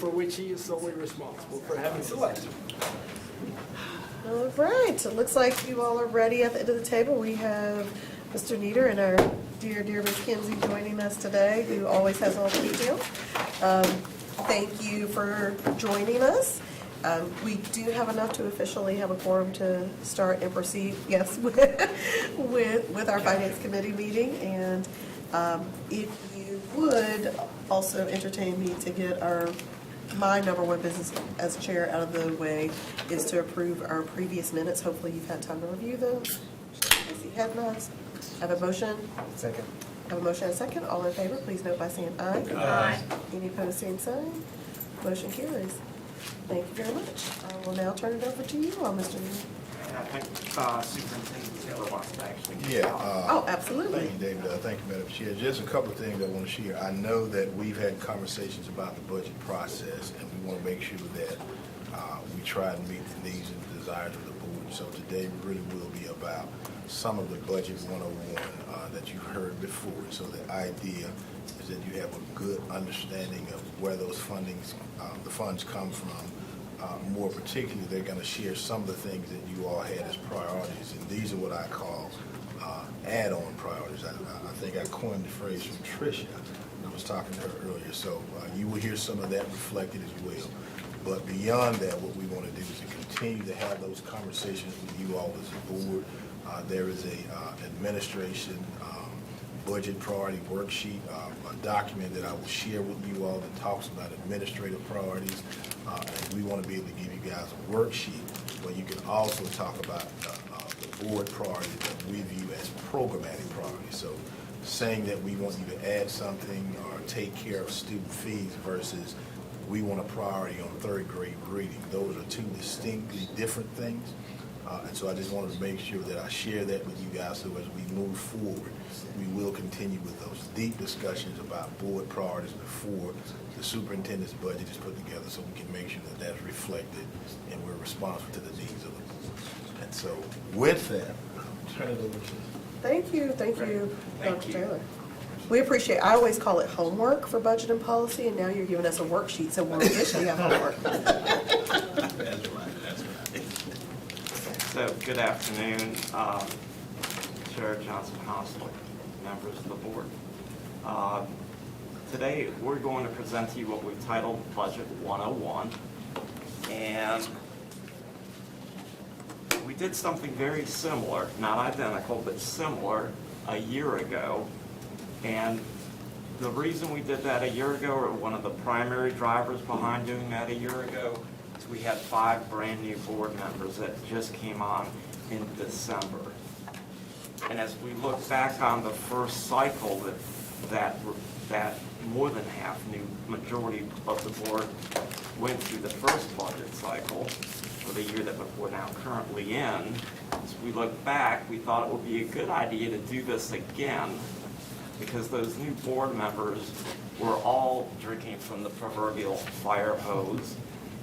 for which he is solely responsible for having selected. All right, it looks like you all are ready at the end of the table. We have Mr. Nieder and our dear Miss Kinsey joining us today, who always has all the details. Thank you for joining us. We do have enough to officially have a quorum to start and proceed, yes, with our Finance Committee meeting. And if you would also entertain me to get my number one business as chair out of the way is to approve our previous minutes. Hopefully you've had time to review those. I see head nods. Have a motion? Second. Have a motion and a second. All in favor, please note by saying aye. Aye. Any opposed, same sign. Motion carries. Thank you very much. I will now turn it over to you all, Mr. Neal. I think Superintendent Taylor wants to actually. Oh, absolutely. Thank you, David. Thank you, Madam Chair. Just a couple of things I want to share. I know that we've had conversations about the budget process, and we want to make sure that we try and meet the needs and desires of the board. So today really will be about some of the budget 101 that you've heard before. So the idea is that you have a good understanding of where those the funds come from. More particularly, they're going to share some of the things that you all had as priorities, and these are what I call add-on priorities. I think I coined the phrase from Tricia. I was talking to her earlier, so you will hear some of that reflected as well. But beyond that, what we want to do is to continue to have those conversations with you all as a board. There is a administration budget priority worksheet, a document that I will share with you all that talks about administrative priorities. And we want to be able to give you guys a worksheet where you can also talk about the board priorities that we view as programmatic priorities. So saying that we want you to add something or take care of student fees versus we want a priority on third grade reading. Those are two distinctly different things. And so I just wanted to make sure that I share that with you guys so as we move forward, we will continue with those deep discussions about board priorities before the superintendent's budget is put together so we can make sure that that's reflected and we're responsive to the needs of the board. And so with that, I'll turn it over to you. Thank you, Dr. Taylor. We appreciate, I always call it homework for budget and policy, and now you're giving us a worksheet, so we'll officially have homework. That's right. So, good afternoon, Chair Johnson Hostler, members of the board. Today, we're going to present to you what we've titled Budget 101. And we did something very similar, not identical, but similar a year ago. And the reason we did that a year ago, or one of the primary drivers behind doing that a year ago, is we had 5 brand new board members that just came on in December. And as we look back on the first cycle that more than half new majority of the board went through the first budget cycle for the year that we're now currently in, as we look back, we thought it would be a good idea to do this again because those new board members were all drinking from the proverbial fire hose.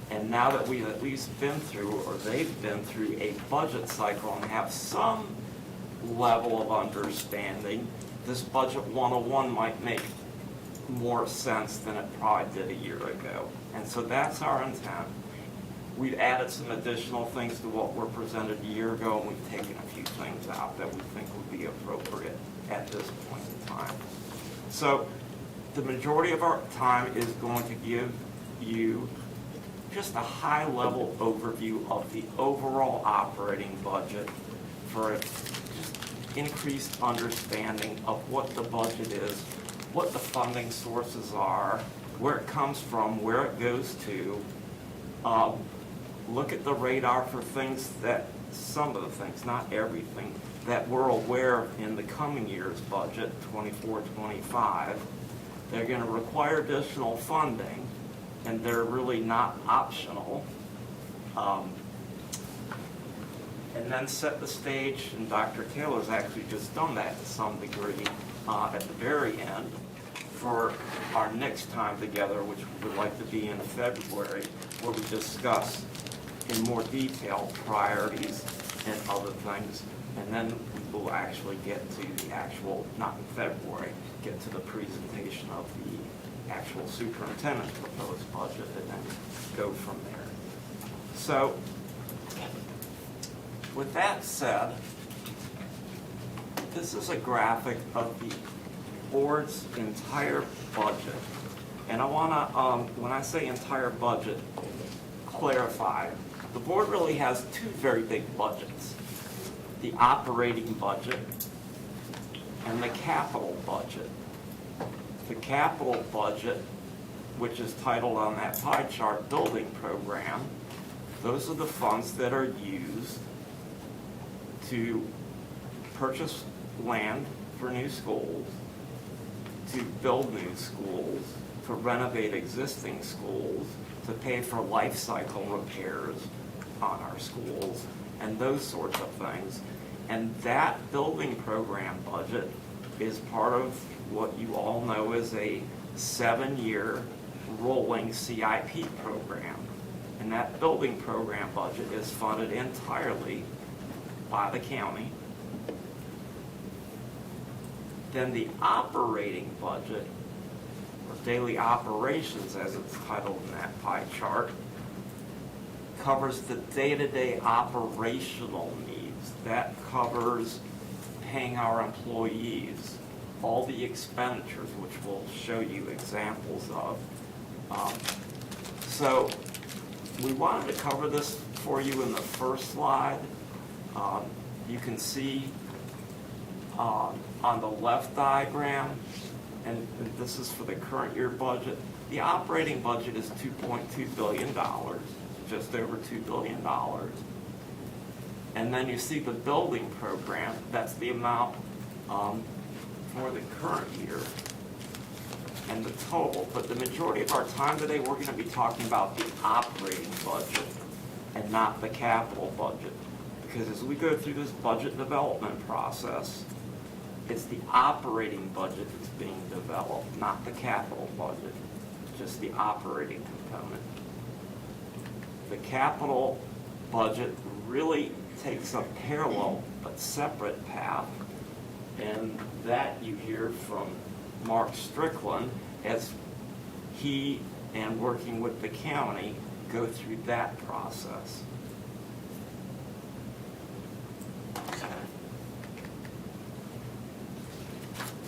And now that we've at least been through, or they've been through a budget cycle and have some level of understanding, this Budget 101 might make more sense than it probably did a year ago. And so that's our intent. We've added some additional things to what were presented a year ago, and we've taken a few things out that we think would be appropriate at this point in time. So the majority of our time is going to give you just a high-level overview of the overall operating budget for just increased understanding of what the budget is, what the funding sources are, where it comes from, where it goes to. Look at the radar for things that, some of the things, not everything, that we're aware of in the coming year's budget, 24-25. They're going to require additional funding, and they're really not optional. And then set the stage, and Dr. Taylor's actually just done that to some degree at the very end, for our next time together, which we would like to be in February, where we discuss in more detail priorities and other things. And then we will actually get to the actual, not in February, get to the presentation of the actual superintendent's proposed budget, and then go from there. So, with that said, this is a graphic of the board's entire budget. And I want to, when I say entire budget, clarify. The board really has two very big budgets. The operating budget and the capital budget. The capital budget, which is titled on that pie chart, building program, those are the funds that are used to purchase land for new schools, to build new schools, to renovate existing schools, to pay for life cycle repairs on our schools, and those sorts of things. And that building program budget is part of what you all know as a 7-year rolling CIP program. And that building program budget is funded entirely by the county. Then the operating budget, or daily operations as it's titled in that pie chart, covers the day-to-day operational needs. That covers paying our employees, all the expenditures, which we'll show you examples of. So we wanted to cover this for you in the first slide. You can see on the left diagram, and this is for the current year budget, the operating budget is $2.2 billion, just over $2 billion. And then you see the building program, that's the amount for the current year and the total. But the majority of our time today, we're going to be talking about the operating budget and not the capital budget. Because as we go through this budget development process, it's the operating budget that's being developed, not the capital budget, just the operating component. The capital budget really takes a parallel but separate path, and that you hear from Mark Strickland as he and working with the county go through that process.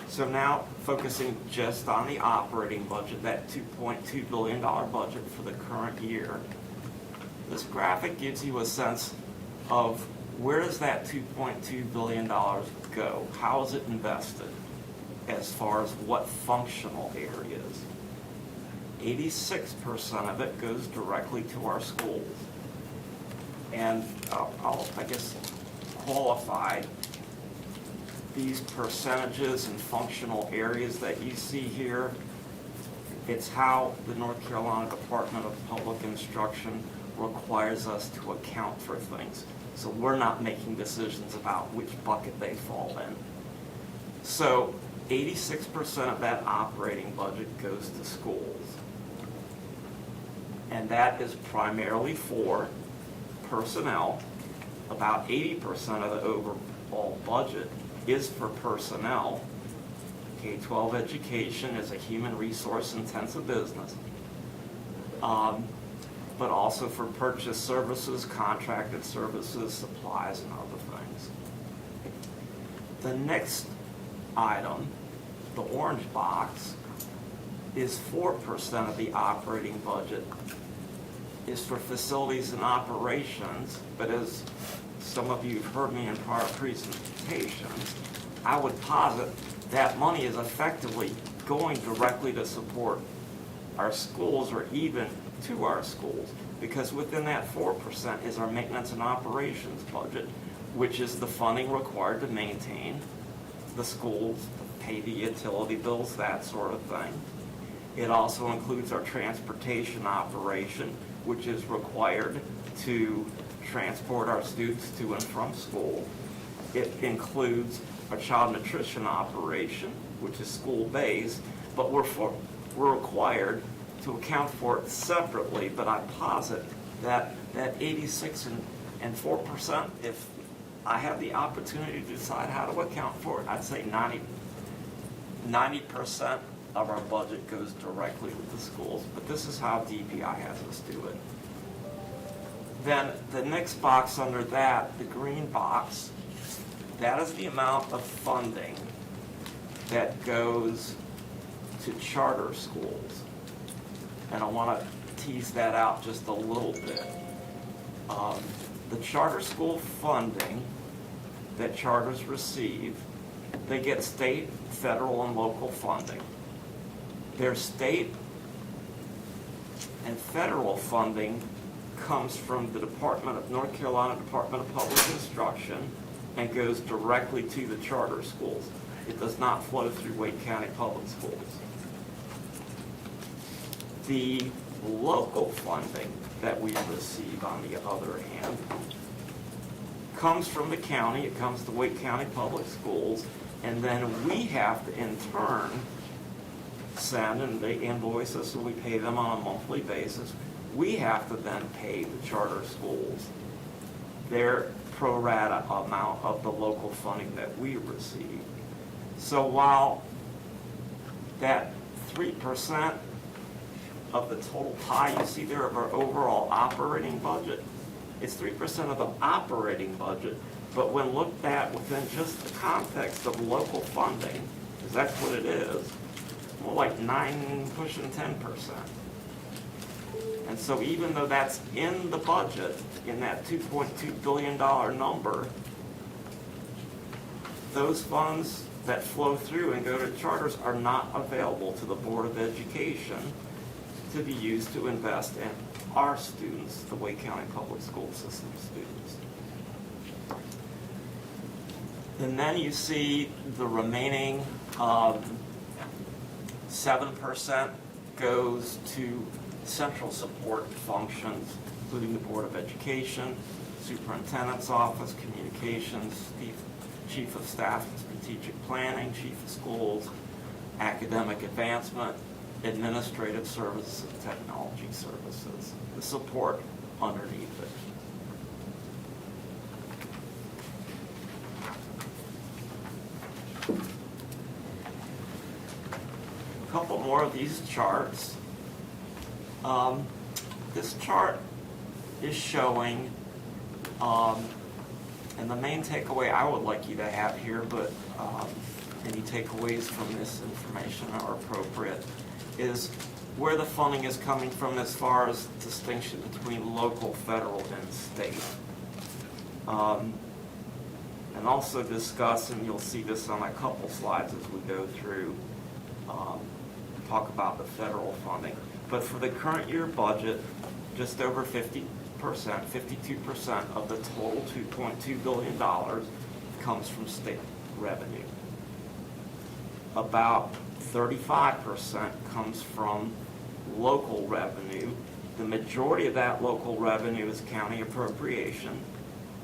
So now focusing just on the operating budget, that $2.2 billion budget for the current year. This graphic gives you a sense of where does that $2.2 billion go? How is it invested as far as what functional areas? 86% of it goes directly to our schools. And I'll, I guess, qualify these percentages and functional areas that you see here. It's how the North Carolina Department of Public Instruction requires us to account for things. So we're not making decisions about which bucket they fall in. So 86% of that operating budget goes to schools. And that is primarily for personnel. About 80% of the overall budget is for personnel. K-12 education is a human resource intensive business. But also for purchase services, contracted services, supplies, and other things. The next item, the orange box, is 4% of the operating budget is for facilities and operations, but as some of you have heard me in prior presentations, I would posit that money is effectively going directly to support our schools or even to our schools, because within that 4% is our maintenance and operations budget, which is the funding required to maintain the schools, pay the utility bills, that sort of thing. It also includes our transportation operation, which is required to transport our students to and from school. It includes our child nutrition operation, which is school-based, but we're required to account for it separately. But I posit that 86 and 4%, if I have the opportunity to decide how to account for it, I'd say 90% of our budget goes directly with the schools, but this is how DPI has us do it. Then the next box under that, the green box, that is the amount of funding that goes to charter schools. And I want to tease that out just a little bit. The charter school funding that charters receive, they get state, federal, and local funding. Their state and federal funding comes from the North Carolina Department of Public Instruction and goes directly to the charter schools. It does not flow through Wake County Public Schools. The local funding that we receive, on the other hand, comes from the county. It comes to Wake County Public Schools, and then we have to, in turn, send, and they invoice us, and we pay them on a monthly basis. We have to then pay the charter schools their pro rata amount of the local funding that we receive. So while that 3% of the total pie you see there of our overall operating budget, it's 3% of the operating budget, but when looked at within just the context of local funding, because that's what it is, more like 9, pushing 10%. And so even though that's in the budget, in that $2.2 billion number, those funds that flow through and go to charters are not available to the Board of Education to be used to invest in our students, the Wake County Public School System students. And then you see the remaining 7% goes to central support functions, including the Board of Education, Superintendent's Office, Communications, Chief of Staff and Strategic Planning, Chief of Schools, Academic Advancement, Administrative Services, and Technology Services, the support underneath it. A couple more of these charts. This chart is showing, and the main takeaway I would like you to have here, but any takeaways from this information are appropriate, is where the funding is coming from as far as distinction between local, federal, and state. And also discuss, and you'll see this on a couple slides as we go through, talk about the federal funding. But for the current year budget, just over 50%, 52% of the total $2.2 billion comes from state revenue. About 35% comes from local revenue. The majority of that local revenue is county appropriation,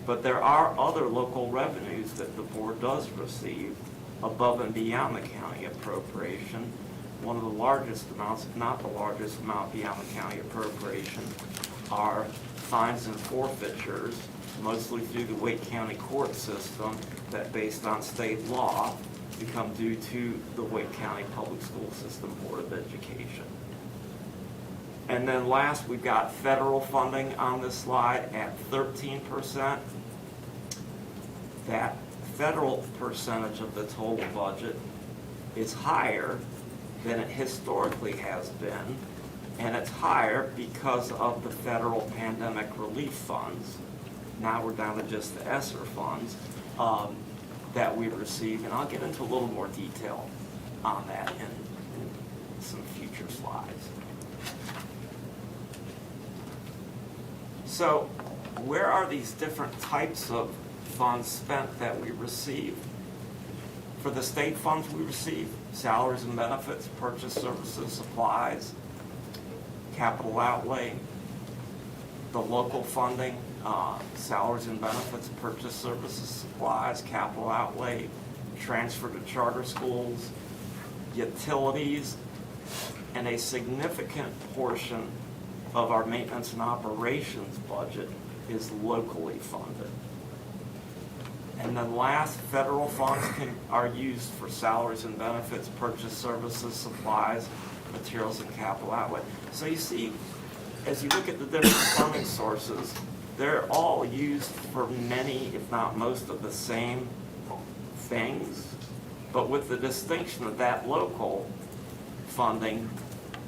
but there are other local revenues that the board does receive above and beyond the county appropriation. One of the largest amounts, if not the largest amount beyond the county appropriation, are fines and forfeitures, mostly through the Wake County court system, that based on state law become due to the Wake County Public School System Board of Education. And then last, we've got federal funding on this slide at 13%. That federal percentage of the total budget is higher than it historically has been, and it's higher because of the federal pandemic relief funds. Now we're down to just the ESSER funds that we receive, and I'll get into a little more detail on that in some future slides. So where are these different types of funds spent that we receive? For the state funds we receive, salaries and benefits, purchase services, supplies, capital outlay. The local funding, salaries and benefits, purchase services, supplies, capital outlay, transfer to charter schools, utilities, and a significant portion of our maintenance and operations budget is locally funded. And then last, federal funds are used for salaries and benefits, purchase services, supplies, materials, and capital outlay. So you see, as you look at the different funding sources, they're all used for many, if not most, of the same things, but with the distinction that that local funding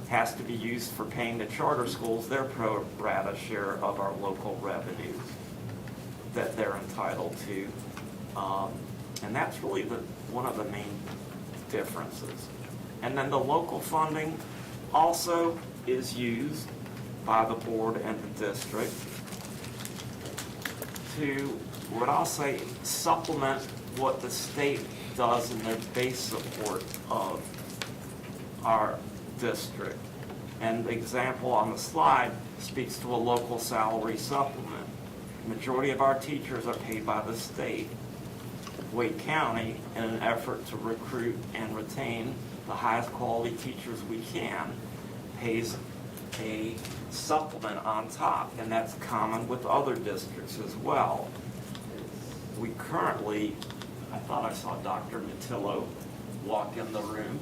has to be used for paying the charter schools their pro rata share of our local revenues that they're entitled to. And that's really one of the main differences. And then the local funding also is used by the board and the district to, what I'll say, supplement what the state does in their base support of our district. And the example on the slide speaks to a local salary supplement. The majority of our teachers are paid by the state. Wake County, in an effort to recruit and retain the highest quality teachers we can, pays a supplement on top, and that's common with other districts as well. We currently, I thought I saw Dr. Matillo walk in the room.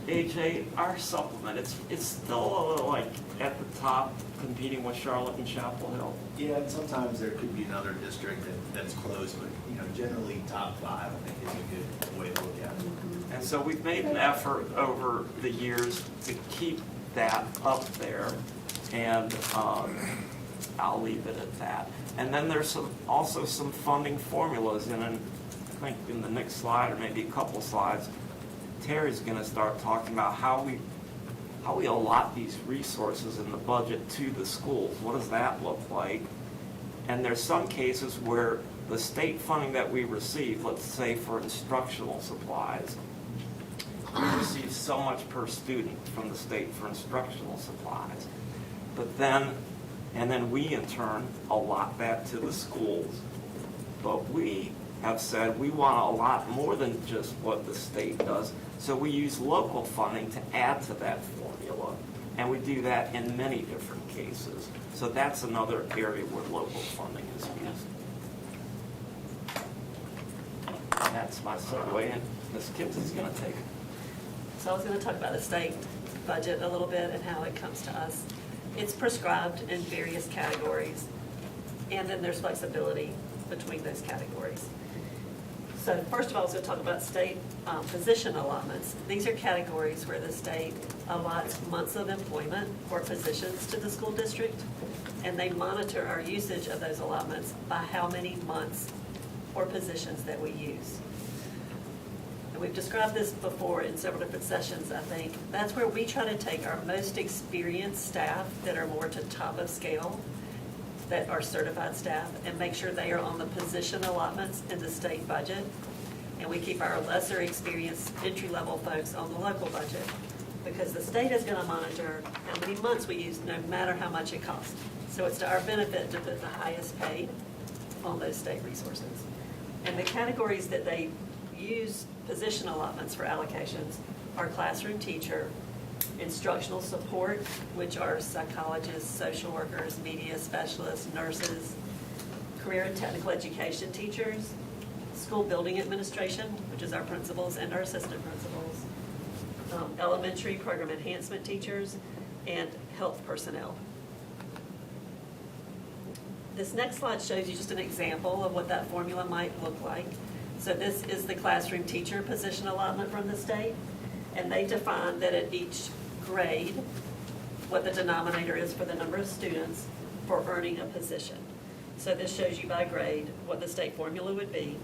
AJ, our supplement, it's still a little like at the top, competing with Charlotte and Chapel Hill. Yeah, and sometimes there could be another district that's close, but, generally top 5, I think, is a good way to look at it. And so we've made an effort over the years to keep that up there, and I'll leave it at that. And then there's also some funding formulas, and I think in the next slide, or maybe a couple slides, Terry's going to start talking about how we allot these resources in the budget to the schools. What does that look like? And there's some cases where the state funding that we receive, let's say for instructional supplies, we receive so much per student from the state for instructional supplies. But then we in turn allot that to the schools. But we have said we want a lot more than just what the state does. So we use local funding to add to that formula. And we do that in many different cases. So that's another area where local funding is used. And that's my segue, and Ms. Kinsey's going to take it. So I was going to talk about the state budget a little bit and how it comes to us. It's prescribed in various categories, and then there's flexibility between those categories. So first of all, I was going to talk about state position allotments. These are categories where the state allots months of employment or positions to the school district, and they monitor our usage of those allotments by how many months or positions that we use. And we've described this before in several different sessions, I think. That's where we try to take our most experienced staff that are more to top of scale, that are certified staff, and make sure they are on the position allotments in the state budget. And we keep our lesser experienced entry-level folks on the local budget, because the state is going to monitor how many months we use, no matter how much it costs. So it's to our benefit to put the highest paid on those state resources. And the categories that they use position allotments for allocations are classroom teacher, instructional support, which are psychologists, social workers, media specialists, nurses, career and technical education teachers, school building administration, which is our principals and our assistant principals, elementary program enhancement teachers, and health personnel. This next slide shows you just an example of what that formula might look like. So this is the classroom teacher position allotment from the state, and they define that at each grade, what the denominator is for the number of students for earning a position. So this shows you by grade what the state formula would be.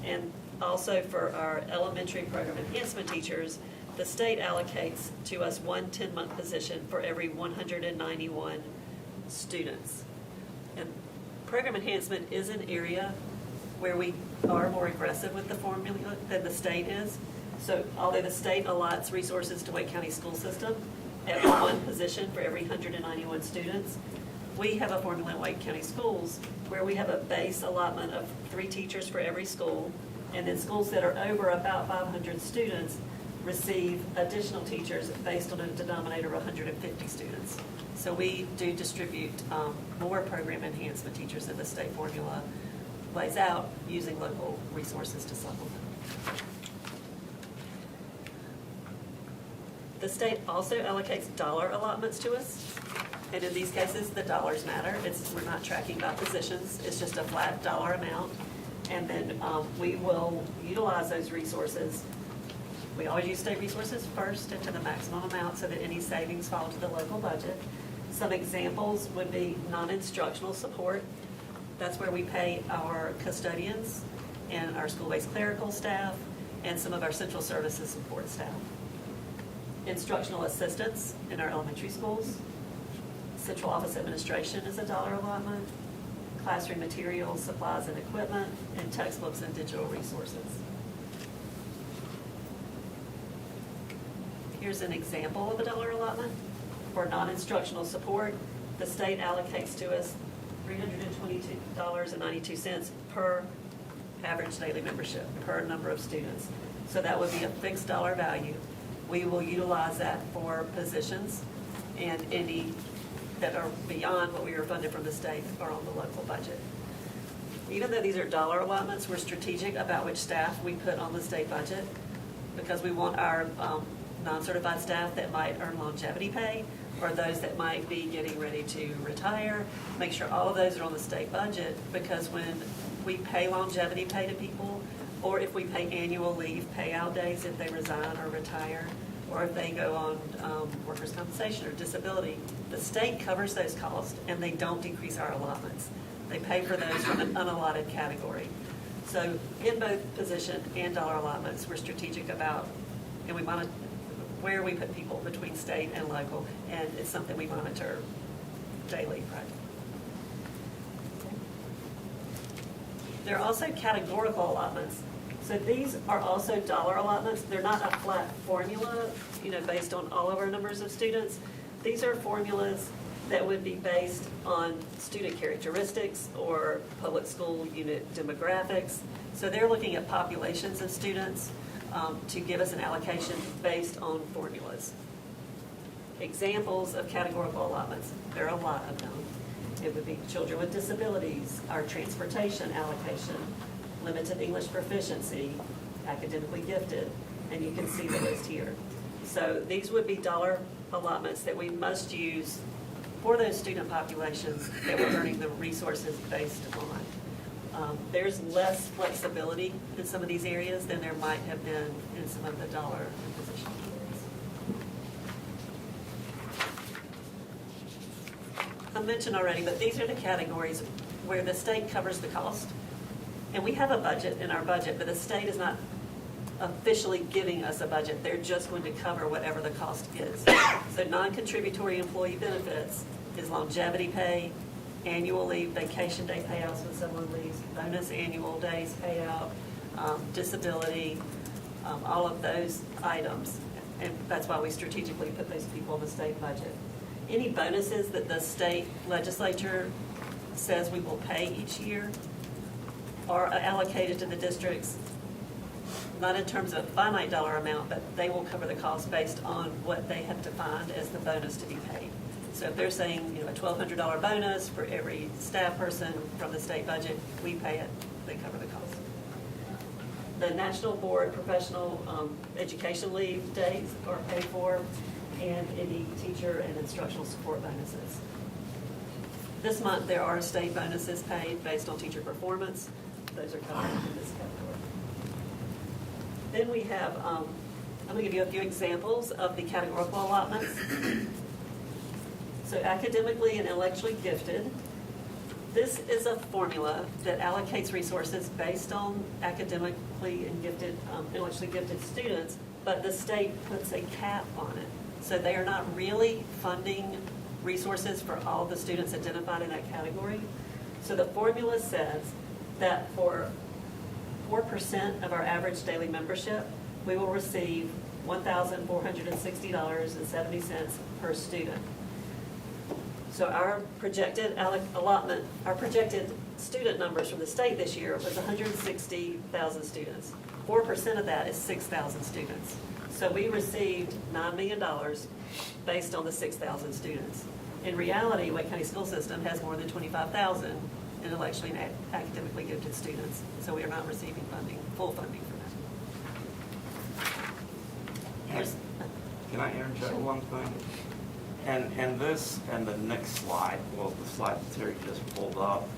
And also for our elementary program enhancement teachers, the state allocates to us one 10-month position for every 191 students. And program enhancement is an area where we are more aggressive with the formula than the state is. So although the state allots resources to Wake County school system at one position for every 191 students, we have a formula in Wake County schools where we have a base allotment of 3 teachers for every school, and then schools that are over about 500 students receive additional teachers based on a denominator of 150 students. So we do distribute more program enhancement teachers in the state formula lays out using local resources to supplement. The state also allocates dollar allotments to us, and in these cases, the dollars matter. We're not tracking by positions, it's just a flat dollar amount. And then we will utilize those resources. We always use state resources first and to the maximum amount so that any savings fall to the local budget. Some examples would be non-instructional support. That's where we pay our custodians and our school-based clerical staff and some of our central services support staff. Instructional assistants in our elementary schools. Central office administration is a dollar allotment. Classroom materials, supplies and equipment, and textbooks and digital resources. Here's an example of a dollar allotment. For non-instructional support, the state allocates to us $322.92 per average daily membership, per number of students. So that would be a fixed dollar value. We will utilize that for positions, and any that are beyond what we are funded from the state are on the local budget. Even though these are dollar allotments, we're strategic about which staff we put on the state budget, because we want our non-certified staff that might earn longevity pay, or those that might be getting ready to retire, make sure all of those are on the state budget, because when we pay longevity pay to people, or if we pay annual leave payout days if they resign or retire, or if they go on workers' compensation or disability, the state covers those costs and they don't decrease our allotments. They pay for those from an unallotted category. So in both position and dollar allotments, we're strategic about, and we monitor where we put people between state and local, and it's something we monitor daily, practically. There are also categorical allotments. So these are also dollar allotments. They're not a flat formula, based on all of our numbers of students. These are formulas that would be based on student characteristics or public school unit demographics. So they're looking at populations of students to give us an allocation based on formulas. Examples of categorical allotments, there are a lot of them. It would be children with disabilities, our transportation allocation, limited English proficiency, academically gifted, and you can see the list here. So these would be dollar allotments that we must use for those student populations that we're earning the resources based on. There's less flexibility in some of these areas than there might have been in some of the dollar and position areas. I mentioned already, but these are the categories where the state covers the cost. And we have a budget in our budget, but the state is not officially giving us a budget. They're just going to cover whatever the cost is. So non-contributory employee benefits is longevity pay, annual leave, vacation day payouts when someone leaves, bonus annual days payout, disability, all of those items. And that's why we strategically put those people in the state budget. Any bonuses that the state legislature says we will pay each year are allocated to the districts, not in terms of a finite dollar amount, but they will cover the cost based on what they have defined as the bonus to be paid. So if they're saying, a $1,200 bonus for every staff person from the state budget, we pay it, they cover the cost. The National Board Professional Education Leave days are paid for, and any teacher and instructional support bonuses. This month, there are state bonuses paid based on teacher performance. Those are covered in this category. Then we have, I'm going to give you a few examples of the categorical allotments. So academically and intellectually gifted, this is a formula that allocates resources based on academically and gifted, intellectually gifted students, but the state puts a cap on it. So they are not really funding resources for all the students identified in that category. So the formula says that for 4% of our average daily membership, we will receive $1,460.70 per student. So our projected allotment, our projected student numbers from the state this year was 160,000 students. 4% of that is 6,000 students. So we received $9 million based on the 6,000 students. In reality, Wake County School System has more than 25,000 intellectually and academically gifted students. So we are not receiving funding, full funding for that. Here's- Can I interject one thing? And this and the next slide, well, the slide that Terry just pulled up,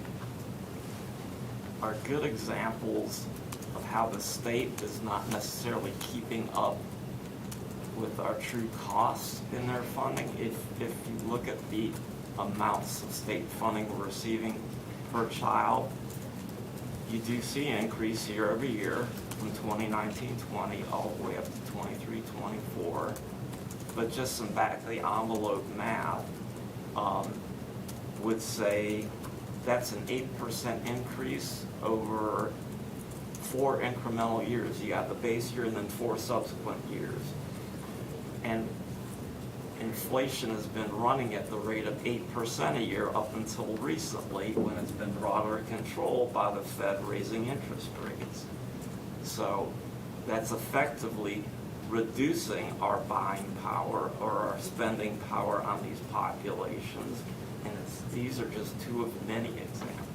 are good examples of how the state is not necessarily keeping up with our true costs in their funding. If you look at the amounts of state funding we're receiving per child, you do see an increase year over year from 2019-20 all the way up to 23-24. But just some back of the envelope math would say that's an 8% increase over 4 incremental years. You got the base year and then 4 subsequent years. And inflation has been running at the rate of 8% a year up until recently, when it's been brought under control by the Fed raising interest rates. So that's effectively reducing our buying power or our spending power on these populations. And these are just 2 of many examples.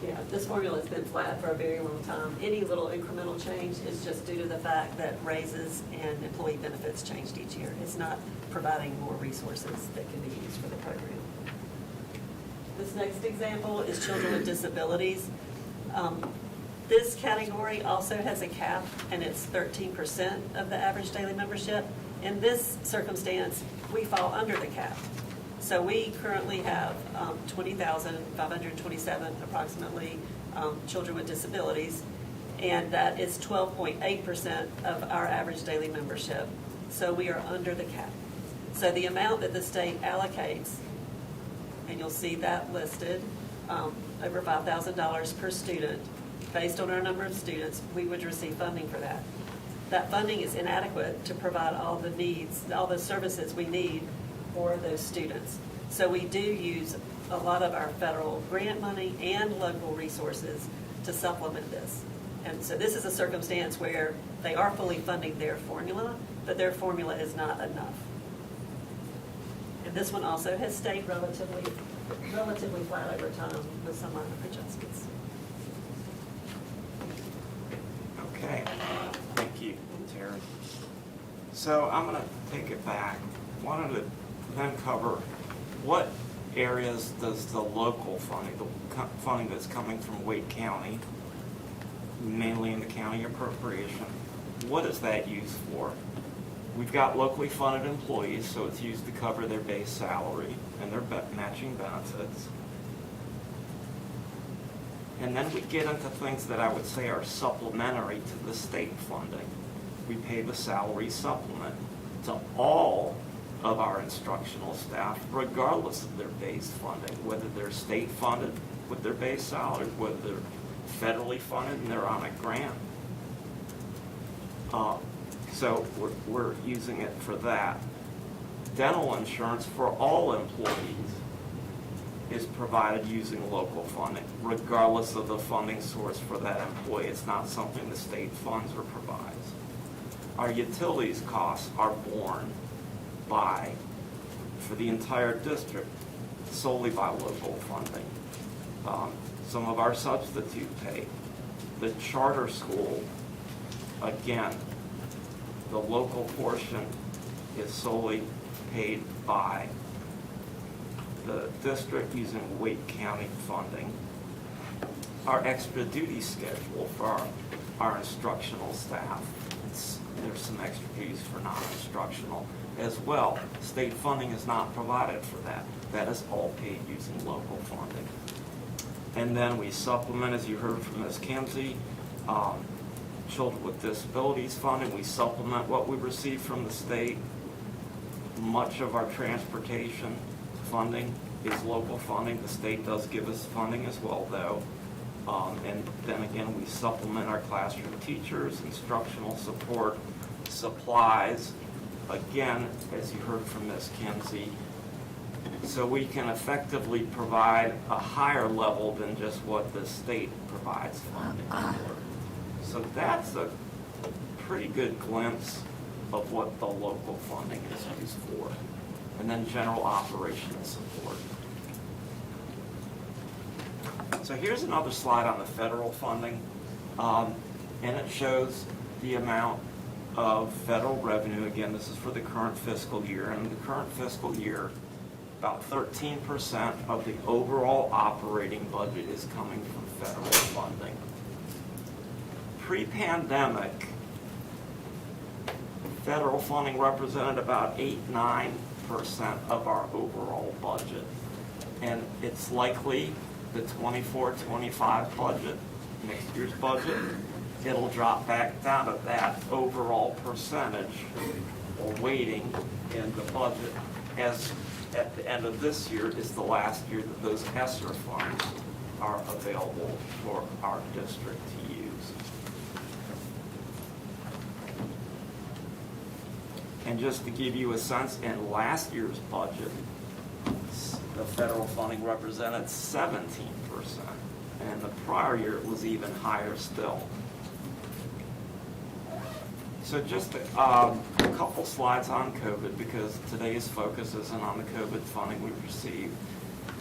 Yeah, this formula has been flat for a very long time. Any little incremental change is just due to the fact that raises and employee benefits changed each year. It's not providing more resources that can be used for the program. This next example is children with disabilities. This category also has a cap, and it's 13% of the average daily membership. In this circumstance, we fall under the cap. So we currently have 20,527 approximately children with disabilities, and that is 12.8% of our average daily membership. So we are under the cap. So the amount that the state allocates, and you'll see that listed, over $5,000 per student, based on our number of students, we would receive funding for that. That funding is inadequate to provide all the needs, all the services we need for those students. So we do use a lot of our federal grant money and local resources to supplement this. And so this is a circumstance where they are fully funding their formula, but their formula is not enough. And this one also has stayed relatively flat over time with some minor adjustments. Okay, thank you, Terry. So I'm going to take it back. Wanted to then cover what areas does the local funding, the funding that's coming from Wake County, mainly in the county appropriation, what is that used for? We've got locally funded employees, so it's used to cover their base salary and their matching benefits. And then we get into things that I would say are supplementary to the state funding. We pay the salary supplement to all of our instructional staff, regardless of their base funding, whether they're state funded with their base salary, whether they're federally funded and they're on a grant. So we're using it for that. Dental insurance for all employees is provided using local funding, regardless of the funding source for that employee. It's not something the state funds or provides. Our utilities costs are borne by, for the entire district, solely by local funding. Some of our substitute pay. The charter school, again, the local portion is solely paid by the district using Wake County funding. Our extra duty schedule for our instructional staff, there's some extra duties for non-instructional as well. State funding is not provided for that. That is all paid using local funding. And then we supplement, as you heard from Ms. Kimsey, children with disabilities funding. We supplement what we receive from the state. Much of our transportation funding is local funding. The state does give us funding as well, though. And then again, we supplement our classroom teachers, instructional support, supplies, again, as you heard from Ms. Kimsey, so we can effectively provide a higher level than just what the state provides funding for. So that's a pretty good glimpse of what the local funding is used for. And then general operations support. So here's another slide on the federal funding, and it shows the amount of federal revenue. Again, this is for the current fiscal year. And in the current fiscal year, about 13% of the overall operating budget is coming from federal funding. Pre-pandemic, federal funding represented about 8-9% of our overall budget. And it's likely the 24-25 budget, next year's budget, it'll drop back down to that overall percentage or weighting in the budget, as at the end of this year is the last year that those ESSER funds are available for our district to use. And just to give you a sense, in last year's budget, the federal funding represented 17%, and the prior year it was even higher still. So just a couple slides on COVID, because today's focus isn't on the COVID funding we've received,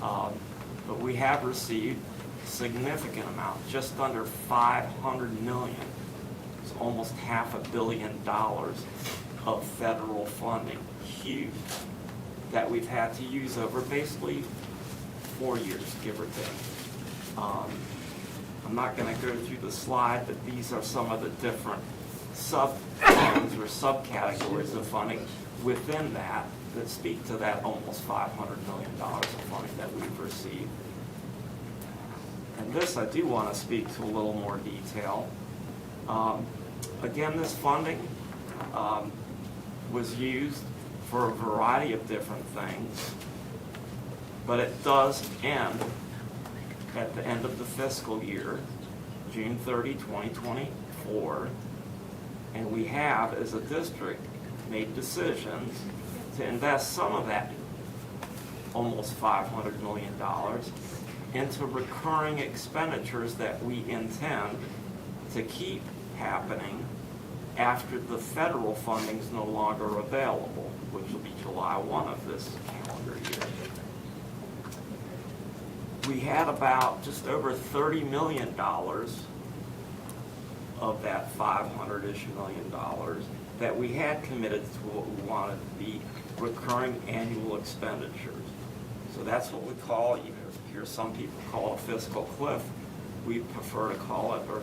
but we have received a significant amount, just under $500 million. It's almost $500 million of federal funding, huge, that we've had to use over basically 4 years, give or take. I'm not going to go through the slide, but these are some of the different sub-funds or subcategories of funding within that speak to that almost $500 million of funding that we've received. And this I do want to speak to a little more detail. Again, this funding was used for a variety of different things, but it does end at the end of the fiscal year, June 30, 2024, and we have, as a district, made decisions to invest some of that almost $500 million into recurring expenditures that we intend to keep happening after the federal funding is no longer available, which will be July 1 of this calendar year. We had about just over $30 million of that $500-ish million that we had committed to what we wanted to be recurring annual expenditures. So that's what we call, you hear some people call a fiscal cliff. We prefer to call it, or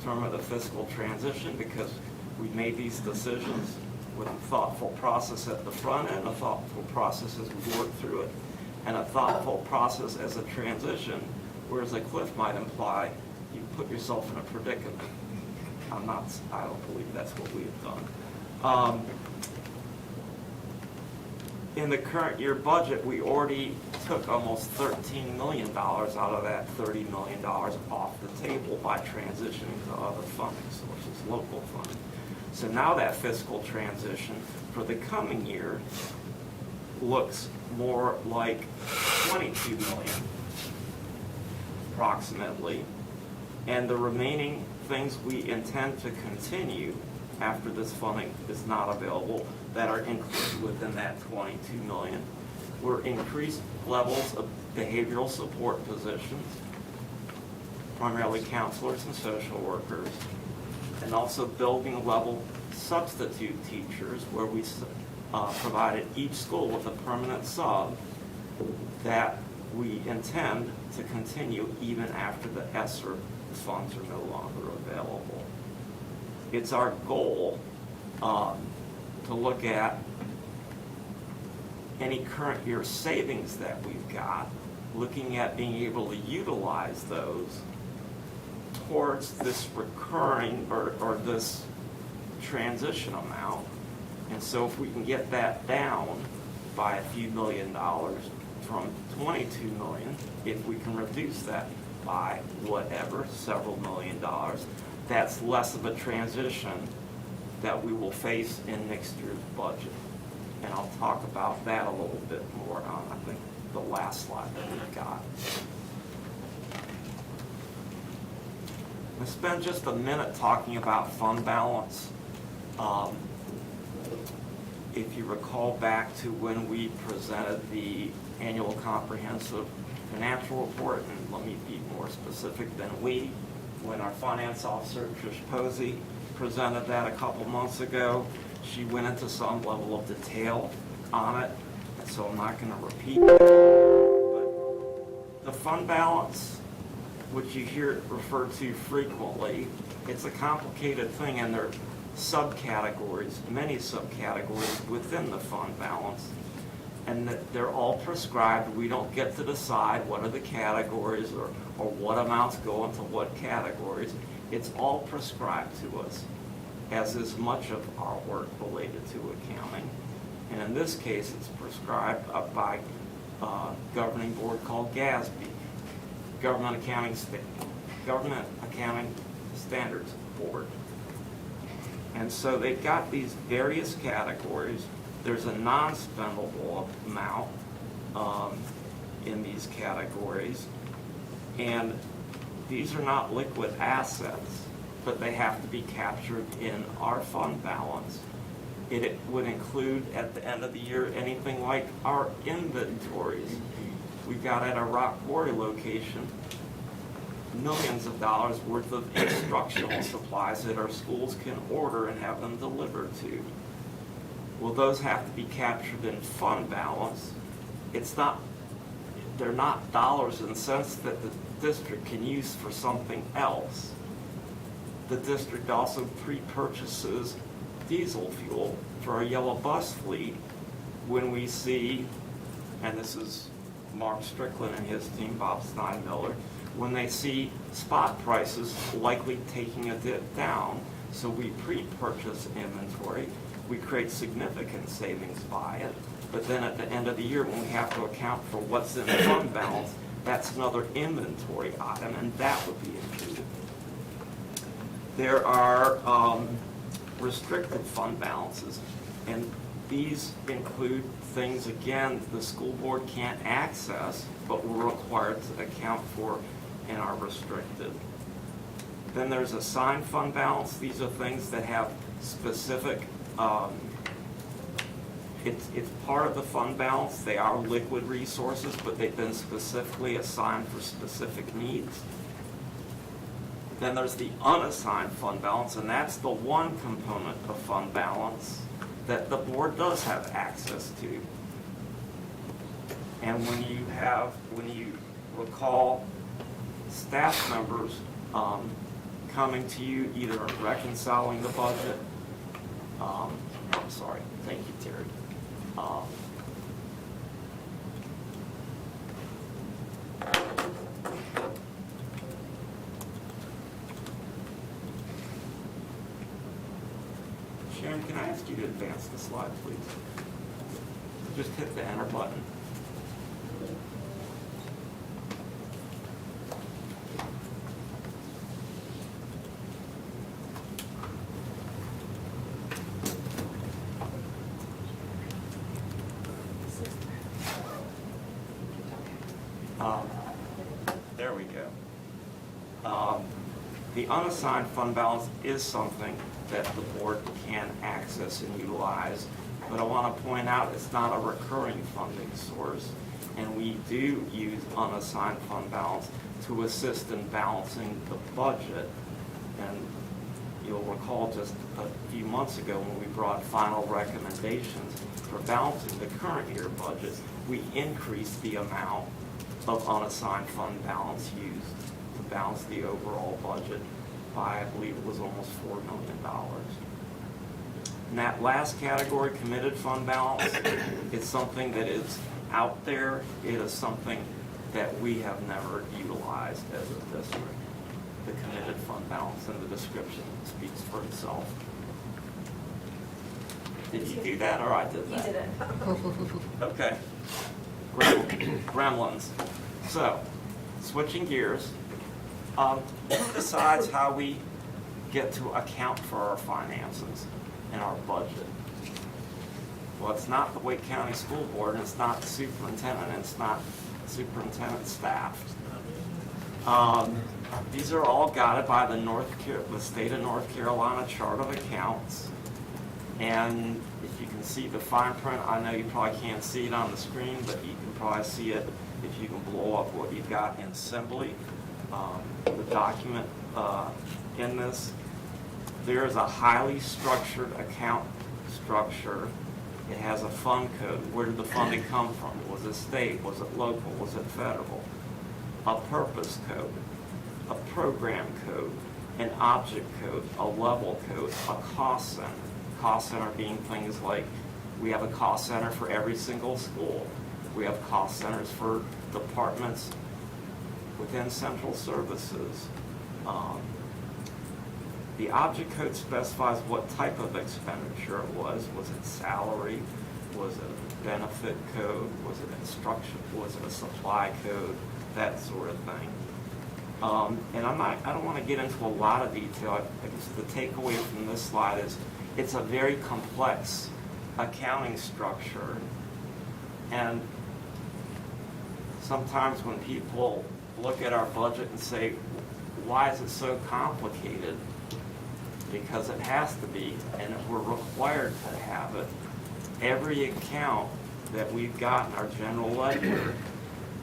term of the fiscal transition, because we made these decisions with a thoughtful process at the front end, a thoughtful process as we work through it, and a thoughtful process as a transition, whereas a cliff might imply you put yourself in a predicament. I don't believe that's what we have done. In the current year budget, we already took almost $13 million out of that $30 million off the table by transitioning to other funding sources, local funding. So now that fiscal transition for the coming year looks more like $22 million, approximately. And the remaining things we intend to continue after this funding is not available that are included within that $22 million were increased levels of behavioral support positions, primarily counselors and social workers, and also building level substitute teachers, where we provided each school with a permanent sub that we intend to continue even after the ESSER funds are no longer available. It's our goal to look at any current year savings that we've got, looking at being able to utilize those towards this recurring or this transition amount. And so if we can get that down by a few $1 million from $22 million, if we can reduce that by whatever, several $1 million, that's less of a transition that we will face in next year's budget. And I'll talk about that a little bit more on, I think, the last slide that we've got. I'll spend just a minute talking about fund balance. If you recall back to when we presented the annual comprehensive financial report, and let me be more specific than we. When our finance officer, Trish Posey, presented that a couple months ago, she went into some level of detail on it, and so I'm not going to repeat that. But the fund balance, which you hear referred to frequently, it's a complicated thing, and there are subcategories, many subcategories within the fund balance, and that they're all prescribed. We don't get to decide what are the categories or what amounts go into what categories. It's all prescribed to us, as is much of our work related to accounting. And in this case, it's prescribed by a governing board called GASB, Government Accounting Standards Board. And so they've got these various categories. There's a non-spendable amount in these categories. And these are not liquid assets, but they have to be captured in our fund balance. It would include, at the end of the year, anything like our inventories. We got at a rock quarry location millions of dollars worth of instructional supplies that our schools can order and have them delivered to. Well, those have to be captured in fund balance. They're not dollars and cents that the district can use for something else. The district also pre-purchases diesel fuel for our yellow bus fleet when we see, and this is Mark Strickland and his team, Bob Steinmiller, when they see spot prices likely taking a dip down. So we pre-purchase inventory. We create significant savings by it. But then at the end of the year, when we have to account for what's in the fund balance, that's another inventory item, and that would be included. There are restricted fund balances, and these include things, again, the school board can't access, but we're required to account for and are restricted. Then there's assigned fund balance. These are things that have specific, it's part of the fund balance. They are liquid resources, but they've been specifically assigned for specific needs. Then there's the unassigned fund balance, and that's the one component of fund balance that the board does have access to. And when you recall staff members coming to you, either reconciling the budget, I'm sorry, thank you, Terry. Sharon, can I ask you to advance the slide, please? Just hit the enter button. There we go. The unassigned fund balance is something that the board can access and utilize, but I want to point out it's not a recurring funding source, and we do use unassigned fund balance to assist in balancing the budget. And you'll recall just a few months ago when we brought final recommendations for balancing the current year budget, we increased the amount of unassigned fund balance used to balance the overall budget by, I believe it was almost $4 million. And that last category, committed fund balance, it's something that is out there. It is something that we have never utilized as a district. The committed fund balance, and the description speaks for itself. Did you do that, or I did that? You did it. Okay. Gremlins. So, switching gears, who decides how we get to account for our finances and our budget? Well, it's not the Wake County School Board, and it's not the superintendent, and it's not superintendent staff. These are all guided by the State of North Carolina Chart of Accounts. And if you can see the fine print, I know you probably can't see it on the screen, but you can probably see it if you can blow up what you've got in Assembly. The document in this, there is a highly structured account structure. It has a fund code. Where did the funding come from? Was it state? Was it local? Was it federal? A purpose code, a program code, an object code, a level code, a cost center. Cost center being things like, we have a cost center for every single school. We have cost centers for departments within central services. The object code specifies what type of expenditure it was. Was it salary? Was it a benefit code? Was it instruction? Was it a supply code? That sort of thing. And I don't want to get into a lot of detail. I guess the takeaway from this slide is it's a very complex accounting structure. And sometimes when people look at our budget and say, why is it so complicated? Because it has to be, and we're required to have it. Every account that we've got in our general ledger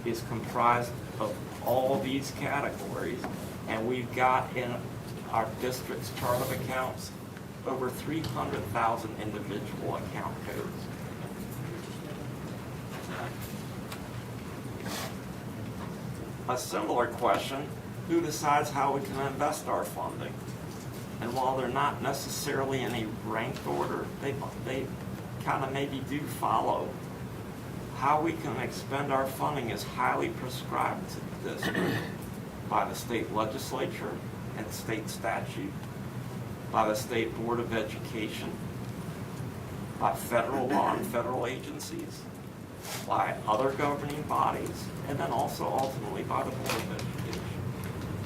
is comprised of all these categories, and we've got in our district's chart of accounts over 300,000 individual account codes. A similar question, who decides how we can invest our funding? And while they're not necessarily in a ranked order, they kind of maybe do follow. How we can expend our funding is highly prescribed to the district by the state legislature and state statute, by the State Board of Education, by federal law and federal agencies, by other governing bodies, and then also ultimately by the Board of Education.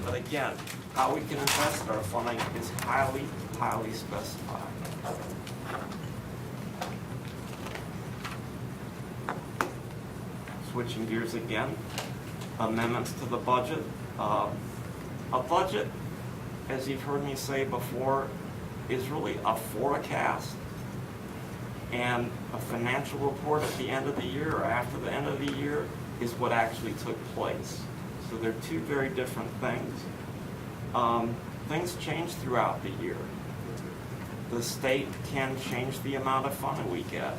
But again, how we can invest our funding is highly, highly specified. Switching gears again, amendments to the budget. A budget, as you've heard me say before, is really a forecast and a financial report at the end of the year or after the end of the year is what actually took place. So they're two very different things. Things change throughout the year. The state can change the amount of funding we get.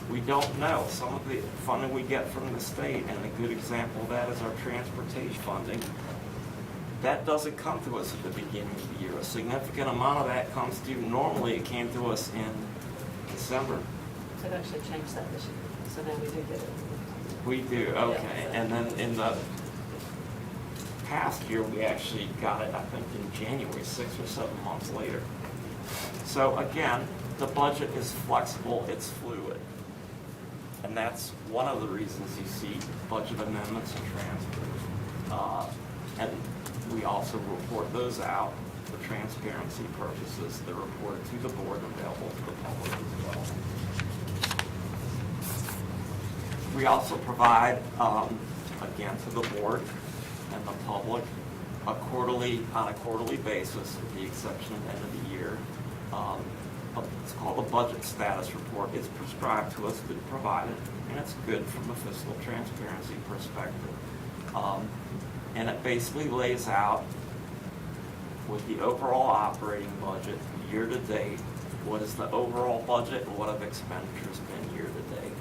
We don't know. Some of the funding we get from the state, and a good example of that is our transportation funding, that doesn't come to us at the beginning of the year. A significant amount of that comes to, normally it came to us in December. So it actually changed that this year, so now we do get it. We do, okay. Yeah. And then in the past year, we actually got it, I think, in January, 6 or 7 months later. So again, the budget is flexible, it's fluid. And that's one of the reasons you see budget amendments and transfers. And we also report those out for transparency purposes. They're reported to the board and available to the public as well. We also provide, again, to the board and the public, on a quarterly basis, with the exception of the end of the year. It's called a budget status report. It's prescribed to us to provide it, and it's good from a fiscal transparency perspective. And it basically lays out with the overall operating budget year to date, what is the overall budget and what have expenditures been year to date.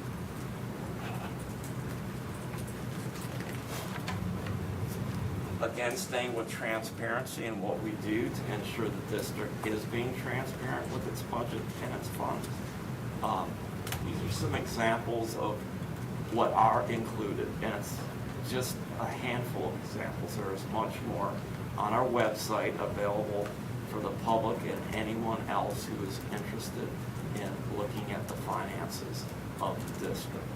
Again, staying with transparency and what we do to ensure the district is being transparent with its budget and its funds. These are some examples of what are included, and it's just a handful of examples. There is much more on our website available for the public and anyone else who is interested in looking at the finances of the district.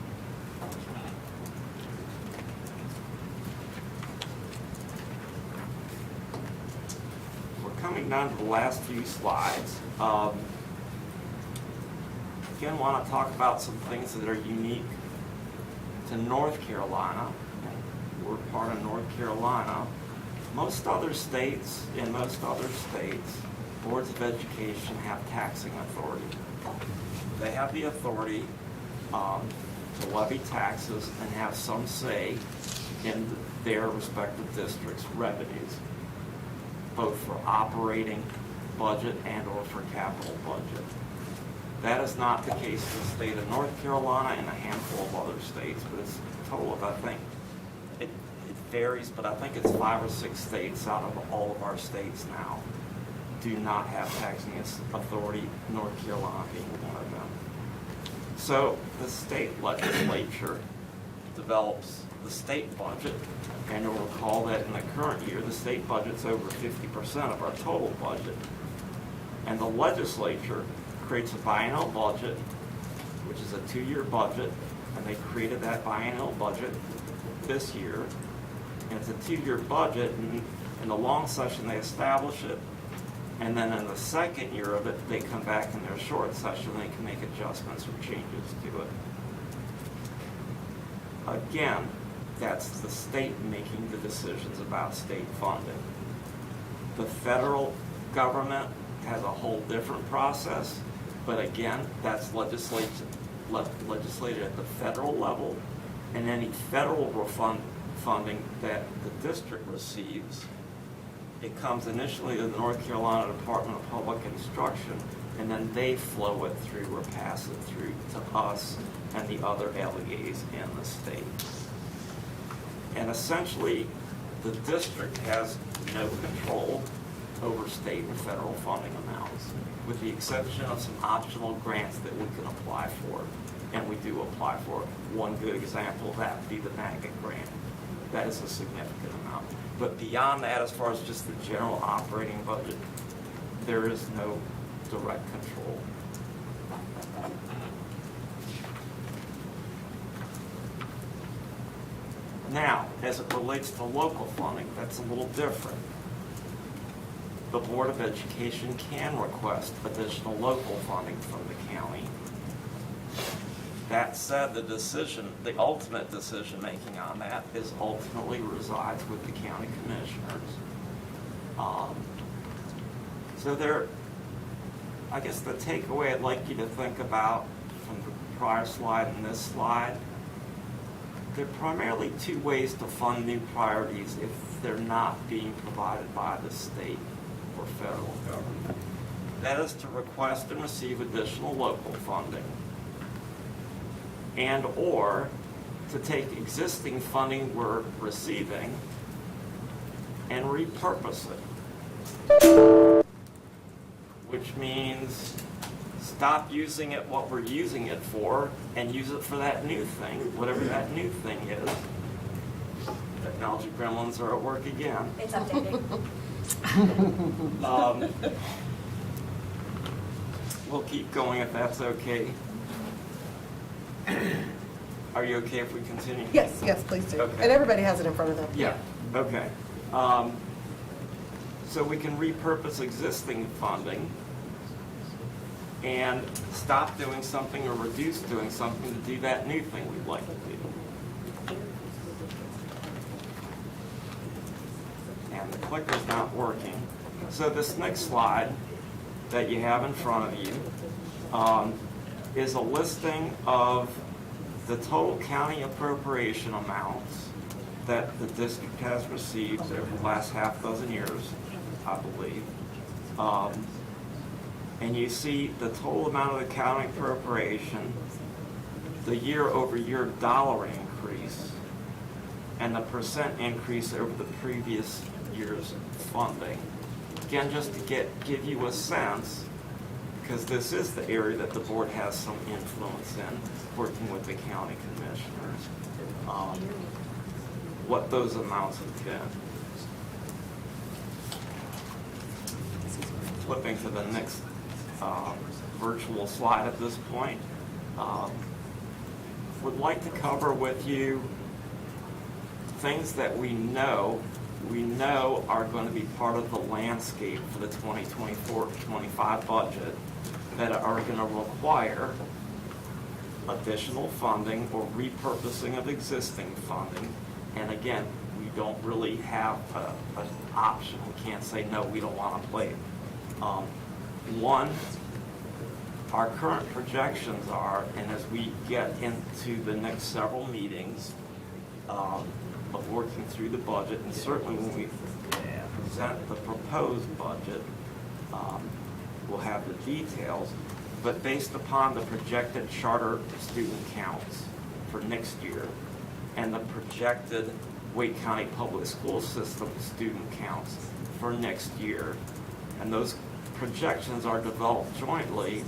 Coming down to the last few slides, again, want to talk about some things that are unique to North Carolina. We're part of North Carolina. In most other states, boards of education have taxing authority. They have the authority to levy taxes and have some say in their respective districts' revenues, both for operating budget and or for capital budget. That is not the case in the state of North Carolina and a handful of other states, but it's a total of, I think, it varies, but I think it's 5 or 6 states out of all of our states now do not have taxing authority, North Carolina being one of them. So the state legislature develops the state budget, and you'll recall that in the current year, the state budget's over 50% of our total budget. And the legislature creates a biennial budget, which is a 2-year budget, and they created that biennial budget this year. And it's a 2-year budget, and in the long session, they establish it. And then in the second year of it, they come back in their short session, they can make adjustments or changes to it. Again, that's the state making the decisions about state funding. The federal government has a whole different process, but again, that's legislated at the federal level, and any federal funding that the district receives, it comes initially to the North Carolina Department of Public Instruction, and then they flow it through or pass it through to us and the other LEAs in the state. And essentially, the district has no control over state and federal funding amounts, with the exception of some optional grants that we can apply for, and we do apply for. One good example of that would be the magnet grant. That is a significant amount. But beyond that, as far as just the general operating budget, there is no direct control. Now, as it relates to local funding, that's a little different. The Board of Education can request additional local funding from the county. That said, the ultimate decision-making on that ultimately resides with the county commissioners. I guess the takeaway I'd like you to think about from the prior slide and this slide, there are primarily 2 ways to fund new priorities if they're not being provided by the state or federal government. That is to request and receive additional local funding, and or to take existing funding we're receiving and repurpose it, which means stop using it what we're using it for and use it for that new thing, whatever that new thing is. Technology gremlins are at work again. It's updating. We'll keep going if that's okay. Are you okay if we continue? Yes, please do. Okay. And everybody has it in front of them. Yeah, okay. So we can repurpose existing funding and stop doing something or reduce doing something to do that new thing we'd like to do. And the clicker's not working. So this next slide that you have in front of you is a listing of the total county appropriation amounts that the district has received over the last half dozen years, I believe. And you see the total amount of the county appropriation, the year-over-year dollar increase, and the percent increase over the previous year's funding. Again, just to give you a sense, because this is the area that the board has some influence in, working with the county commissioners, what those amounts have been. Flipping to the next virtual slide at this point, would like to cover with you things that we know are going to be part of the landscape for the 2024-25 budget that are going to require additional funding or repurposing of existing funding. And again, we don't really have an option. We can't say, no, we don't want to One, our current projections are, and as we get into the next several meetings of working through the budget, and certainly when we present the proposed budget, we'll have the details, but based upon the projected charter student counts for next year and the projected Wake County Public School System student counts for next year, and those projections are developed jointly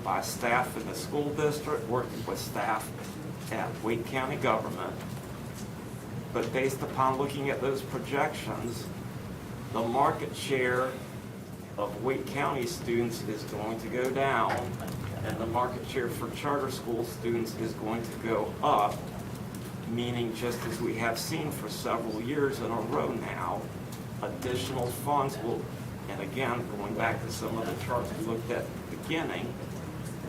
by staff in the school district, working with staff at Wake County government. But based upon looking at those projections, the market share of Wake County students is going to go down, and the market share for charter school students is going to go up, meaning just as we have seen for several years in a row now, additional funds will, and again, going back to some of the charts we looked at at the beginning,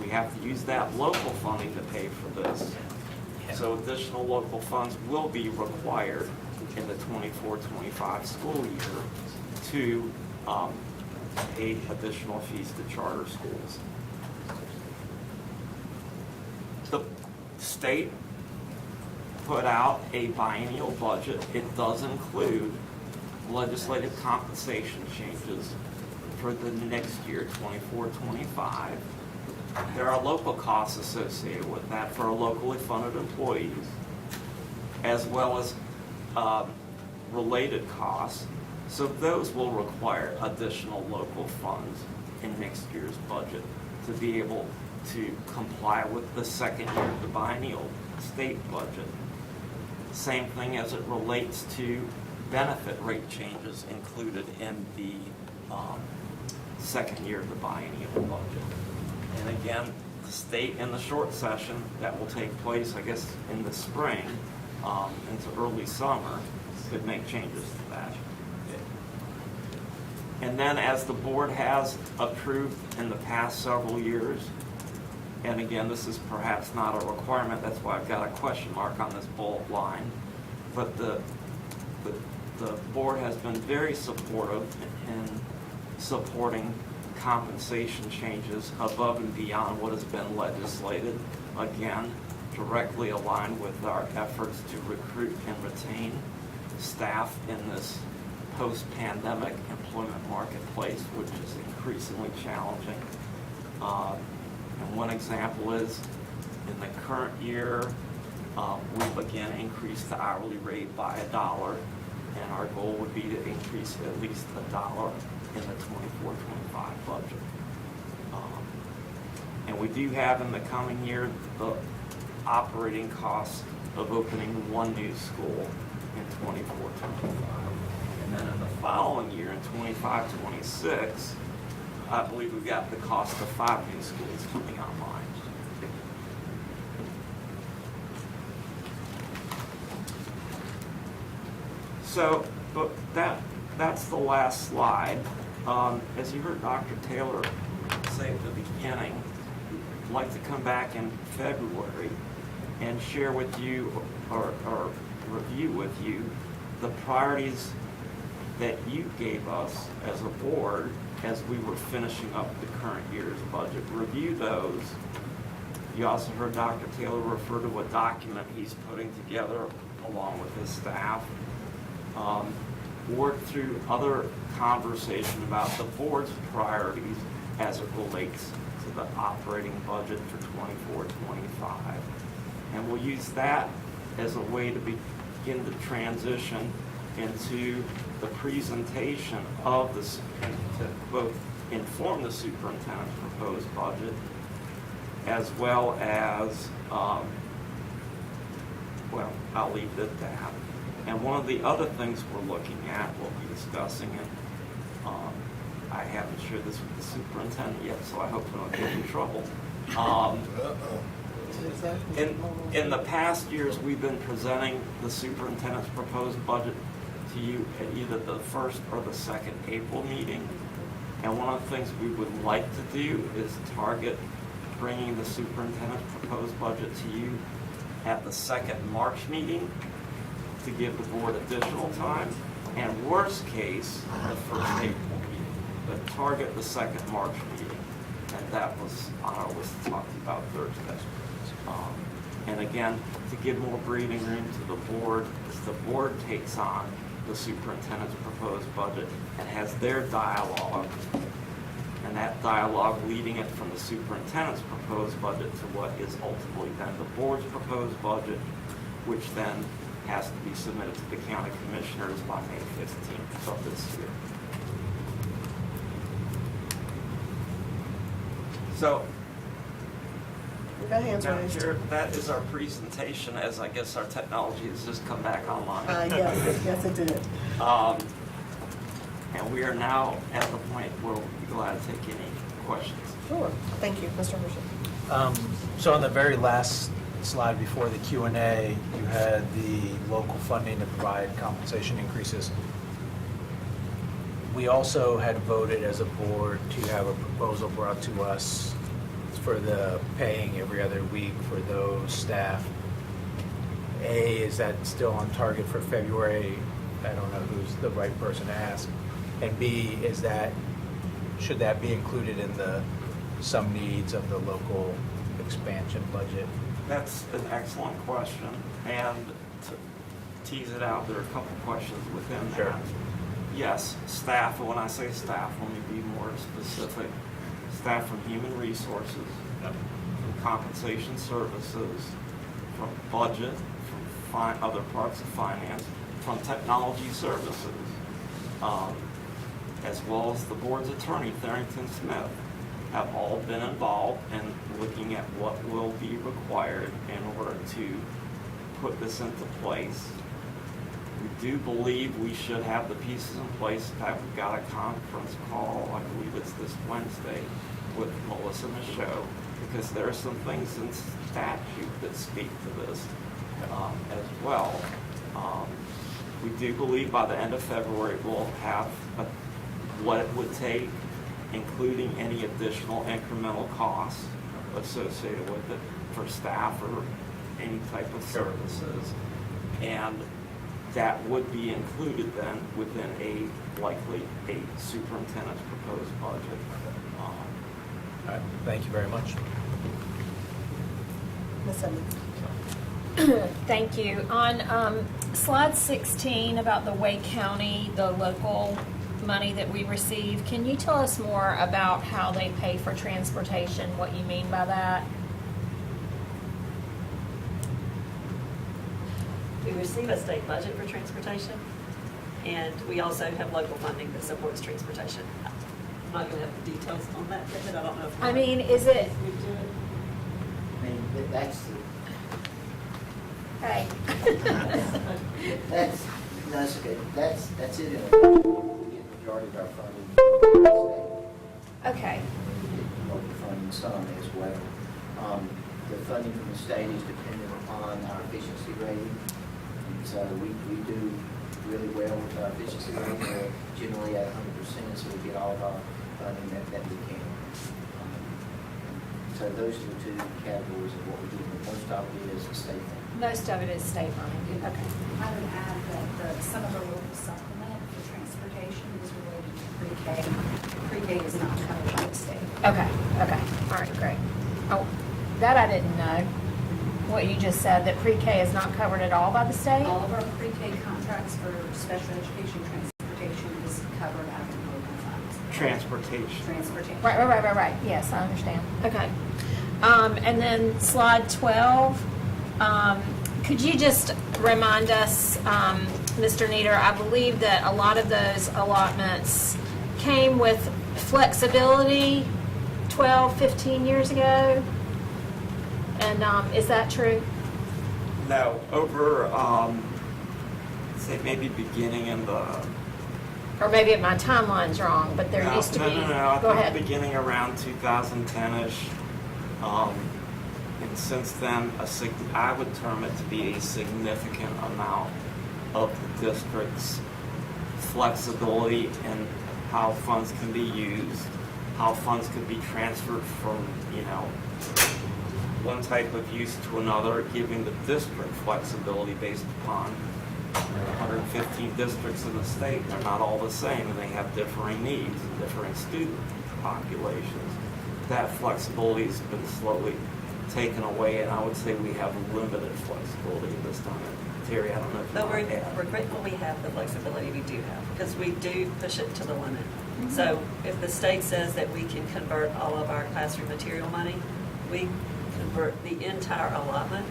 we have to use that local funding to pay for this. So additional local funds will be required in the 24-25 school year to pay additional fees to charter schools. The state put out a biennial budget. It does include legislative compensation changes for the next year, 24-25. There are local costs associated with that for our locally funded employees, as well as related costs. So those will require additional local funds in next year's budget to be able to comply with the second year of the biennial state budget. Same thing as it relates to benefit rate changes included in the second year of the biennial budget. And again, the state in the short session that will take place, I guess, in the spring into early summer, could make changes to that. And then as the board has approved in the past several years, and again, this is perhaps not a requirement, that's why I've got a question mark on this bullet line, but the board has been very supportive in supporting compensation changes above and beyond what has been legislated, again, directly aligned with our efforts to recruit and retain staff in this post-pandemic employment marketplace, which is increasingly challenging. And one example is, in the current year, we've again increased the hourly rate by $1, and our goal would be to increase at least $1 in the 24-25 budget. And we do have in the coming year the operating costs of opening one new school in 24-25. And then in the following year, in 25-26, I believe we've got the cost of 5 new schools coming online. So, but that's the last slide. As you heard Dr. Taylor say at the beginning, I'd like to come back in February and share with you or review with you the priorities that you gave us as a board as we were finishing up the current year's budget. Review those. You also heard Dr. Taylor refer to a document he's putting together along with his staff. Work through other conversation about the board's priorities as it relates to the operating budget for 24-25. And we'll use that as a way to begin to transition into the presentation of this, to both inform the superintendent's proposed budget as well as, well, I'll leave it at that. And one of the other things we're looking at, we'll be discussing, and I haven't shared this with the superintendent yet, so I hope I don't get in trouble. In the past years, we've been presenting the superintendent's proposed budget to you at either the first or the second April meeting. And one of the things we would like to do is target bringing the superintendent's proposed budget to you at the second March meeting to give the board additional time, and worst case, the first April meeting. target the second March meeting, and that was, I was talking about Thursday. And again, to give more breathing room to the board, as the board takes on the superintendent's proposed budget and has their dialogue, and that dialogue leading it from the superintendent's proposed budget to what is ultimately then the board's proposed budget, which then has to be submitted to the county commissioners by May 15th of this year. So, We got hands Madam raised. Chair, that is our presentation, as I guess our technology has just come back online. Yes, it did. And we are now at the point where we'll be glad to take any questions. Sure. Thank you, Mr. Herschel. So on the very last slide before the Q&A, you had the local funding to provide compensation increases. We also had voted as a board to have a proposal brought to us for the paying every other week for those staff. A, is that still on target for February? I don't know who's the right person to ask. And B, is that, should that be included in the some needs of the local expansion budget? That's an excellent question, and to tease it out, there are a couple questions within Sure. that. Yes, staff, and when I say staff, let me be more specific. Staff from human resources, from compensation services, from budget, from other parts of finance, from technology services, as well as the board's attorney, Tharrington Smith, have all been involved in looking at what will be required in order to put this into place. We do believe we should have the pieces in place. In fact, we've got a conference call, I believe it's this Wednesday, with Melissa Michaud, because there are some things in statute that speak to this as well. We do believe by the end of February we'll have what it would take, including any additional incremental costs associated with it for staff or any type of services. And that would be included then within likely a superintendent's proposed budget. All right, thank you very much. Ms. Edmonds. Thank you. On slide 16 about the Wake County, the local money that we receive, can you tell us more about how they pay for transportation, what you mean by that? We receive a state budget for transportation, and we also have local funding that supports transportation. I'm not going to have the details on that, but I don't know if. I mean, is it, We do it. I mean, that's, hey, that's, no, that's okay, that's it in a, we get the majority of our funding from the state. okay, We get local funding some as well. The funding from the state is dependent upon our efficiency rating. And so we do really well with our efficiency rating. We're generally at 100%, so we get all of our funding that we can. So those are the two categories of what we do. Most of it is state funding. most of it is state money, okay. I would add that some of the local supplement for transportation is related to pre-K. Pre-K is not covered by the state. Okay, all right, great. Oh, that I didn't know, what you just said, that pre-K is not covered at all by the state? All of our pre-K contracts for special education transportation is covered out of local funds. Transportation. Transportation. Right, yes, I understand, okay. And then slide 12, could you just remind us, Mr. Nieder, I believe that a lot of those allotments came with flexibility 12, 15 years ago? And is that true? No, over, say maybe beginning in the. Or maybe my timeline's wrong, but there No, used to be. No, I Go think ahead. beginning around 2010-ish. And since then, I would term it to be a significant amount of the district's flexibility in how funds can be used, how funds can be transferred from, one type of use to another, giving the district flexibility based upon 115 districts in the state, they're not all the same, and they have differing needs, differing student populations. That flexibility's been slowly taken away, and I would say we have limited flexibility this time. Terry, I don't know if you But want to add. we're grateful we have the flexibility we do have, because we do push it to the limit. So if the state says that we can convert all of our classroom material money, we convert the entire allotment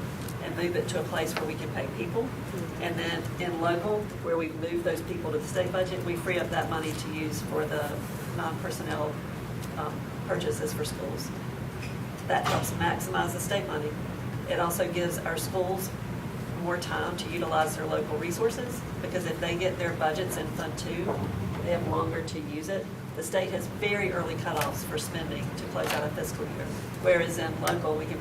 and move it to a place where we can pay people. And then in local, where we move those people to the state budget, we free up that money to use for the non-personnel purchases for schools. That helps maximize the state money. It also gives our schools more time to utilize their local resources, because if they get their budgets in Fund 2, they have longer to use it. The state has very early cutoffs for spending to close out a fiscal year, whereas in local, we can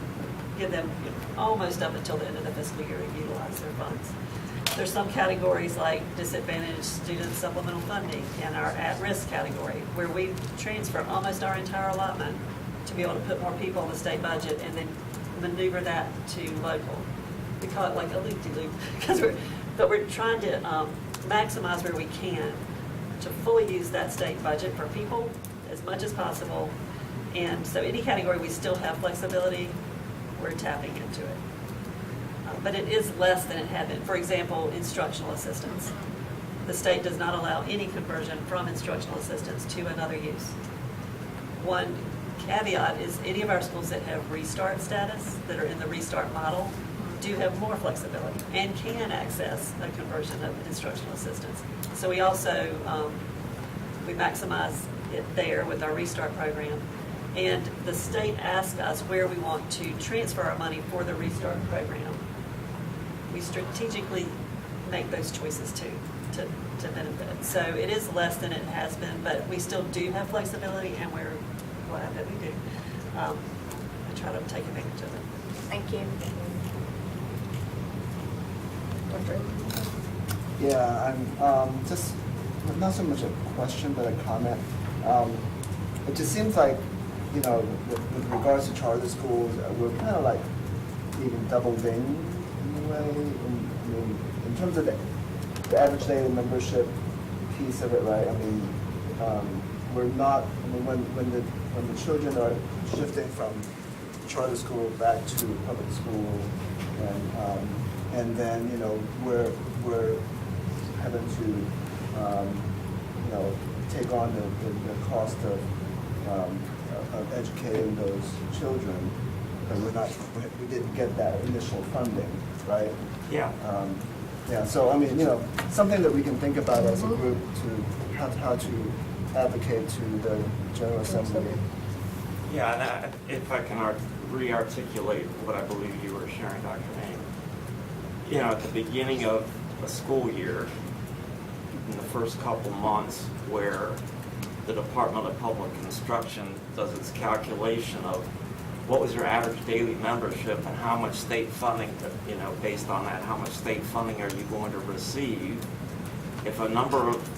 give them almost up until the end of the fiscal year to utilize their funds. There's some categories like disadvantaged student supplemental funding and our at-risk category, where we transfer almost our entire allotment to be able to put more people in the state budget and then maneuver that to local. We call it like a loop-de-loop, but we're trying to maximize where we can to fully use that state budget for people as much as possible. And so any category we still have flexibility, we're tapping into it. But it is less than it had been. For example, instructional assistants. The state does not allow any conversion from instructional assistants to another use. One caveat is any of our schools that have restart status, that are in the restart model, do have more flexibility and can access a conversion of instructional assistants. So we also, we maximize it there with our restart program. And the state asks us where we want to transfer our money for the restart program. We strategically make those choices too, to benefit. So it is less than it has been, but we still do have flexibility, and we're glad that we do. I try to take advantage of it. Thank you. Yeah, I'm just, not so much a question, but a comment. It just seems like, you know, with regards to charter schools, we're kind of like even double ding in a way. I mean, in terms of the average daily membership piece of it, right? I mean, we're not, I mean, when the children are shifting from charter school back to public school, and then, you know, we're having to, you know, take on the cost of educating those children, but we didn't get that initial funding, right? Yeah. Yeah, so I mean, you know, something that we can think about as a group to how to advocate to the General Assembly. Yeah, and if I can re-articulate what I believe you were sharing, Dr. Name. You know, at the beginning of a school year, in the first couple months where the Department of Public Instruction does its calculation of what was your average daily membership and how much state funding, you know, based on that, how much state funding are you going to receive? If a number of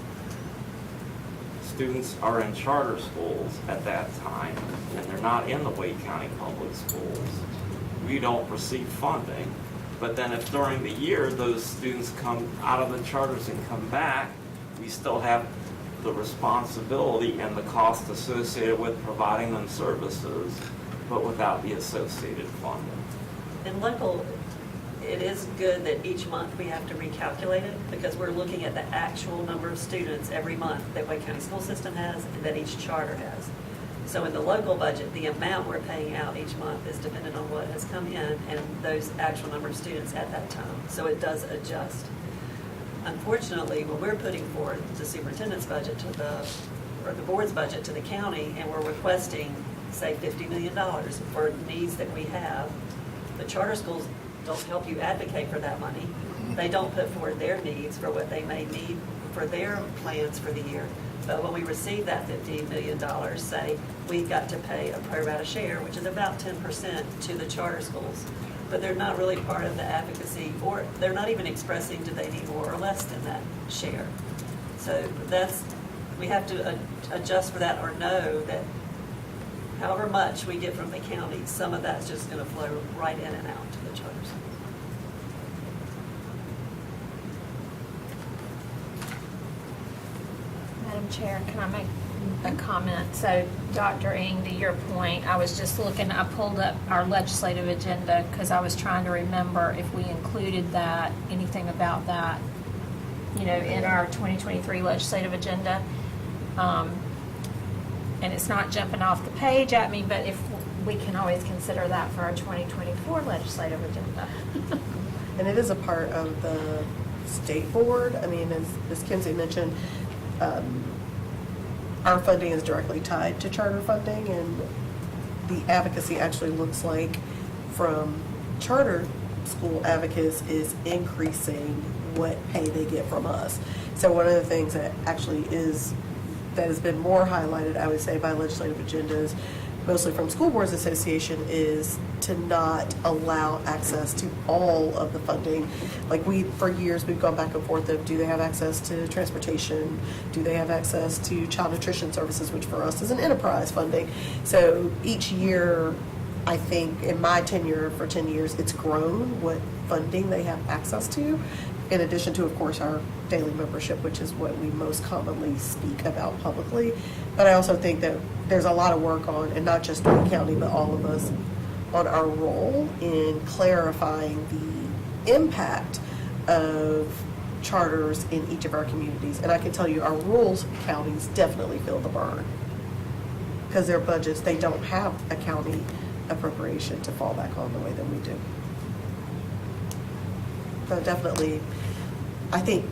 students are in charter schools at that time and they're not in the Wake County Public Schools, we don't receive funding. But then if during the year those students come out of the charters and come back, we still have the responsibility and the cost associated with providing them services, but without the associated funding. In local, it is good that each month we have to recalculate it, because we're looking at the actual number of students every month that Wake County School System has and that each charter has. So in the local budget, the amount we're paying out each month is dependent on what has come in and those actual number of students at that time. So it does adjust. Unfortunately, when we're putting forward the superintendent's budget or the board's budget to the county, and we're requesting, say, $50 million for needs that we have, the charter schools don't help you advocate for that money. They don't put forward their needs for what they may need for their plans for the year. But when we receive that $50 million, say, we've got to pay a pro rata share, which is about 10% to the charter schools. But they're not really part of the advocacy, or they're not even expressing do they need more or less than that share. So we have to adjust for that, or know that however much we get from the county, some of that's just going to flow right in and out to the charter schools. Madam Chair, can I make a comment? So, Dr. Ng, to your point, I was just looking, I pulled up our legislative agenda because I was trying to remember if we included that, anything about that, in our 2023 legislative agenda. And it's not jumping off the page at me, but if we can always consider that for our 2024 legislative agenda. And it is a part of the state board. I mean, as Ms. Kinsey mentioned, our funding is directly tied to charter funding, and the advocacy actually looks like from charter school advocates is increasing what pay they get from us. So one of the things that actually that has been more highlighted, I would say, by legislative agendas, mostly from School Boards Association, is to not allow access to all of the funding. Like for years, we've gone back and forth of, do they have access to transportation? Do they have access to child nutrition services, which for us is an enterprise funding? So each year, I think in my tenure for 10 years, it's grown what funding they have access to, in addition to, of course, our daily membership, which is what we most commonly speak about publicly. But I also think that there's a lot of work on, and not just Dwayne County, but all of us, on our role in clarifying the impact of charters in each of our communities. And I can tell you our rural counties definitely feel the burn because their budgets, they don't have a county appropriation to fall back on the way that we do. So definitely, I think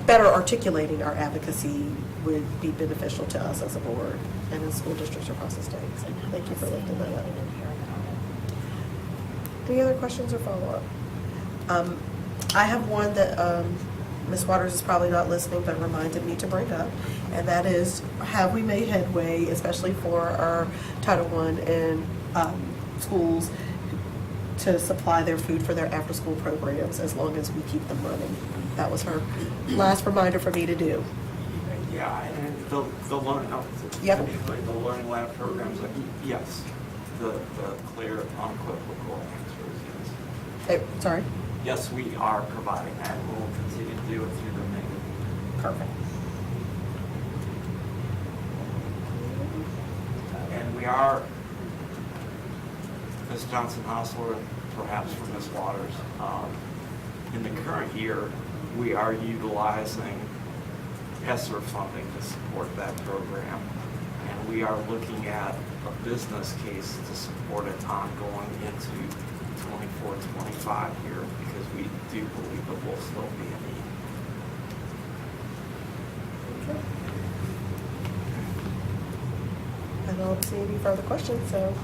better articulating our advocacy would be beneficial to us as a board and as school districts across the state. So thank you for lifting that up. Any other questions or follow-up? I have one that Ms. Waters is probably not listening, but reminded me to bring up, and that is, have we made headway, especially for our Title I and schools, to supply their food for their after-school programs as long as we keep them running? That was her last reminder for me to do. Yeah, and the learning, Yep. the learning lab programs, yes, the clear, unequivocal answer is yes. Hey, sorry? Yes, we are providing that, and we'll continue to do it through the menu. Perfect. And we are, Ms. Johnson-Hostler, perhaps from Ms. Waters, in the current year, we are utilizing ESSER funding to support that program. And we are looking at a business case to support it ongoing into 24-25 year, because we do believe it will still be a need. Okay. I don't see any further questions, so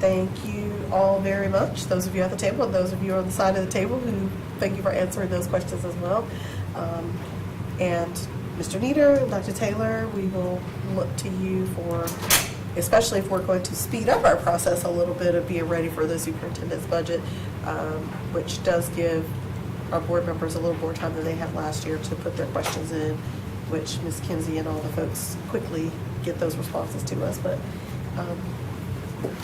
thank you all very much. Those of you at the table and those of you on the side of the table, thank you for answering those questions as well. And Mr. Nieder and Dr. Taylor, we will look to you for, especially if we're going to speed up our process a little bit of being ready for the superintendent's budget, which does give our board members a little more time than they had last year to put their questions in, which Ms. Kinsey and all the folks quickly get those responses to us. But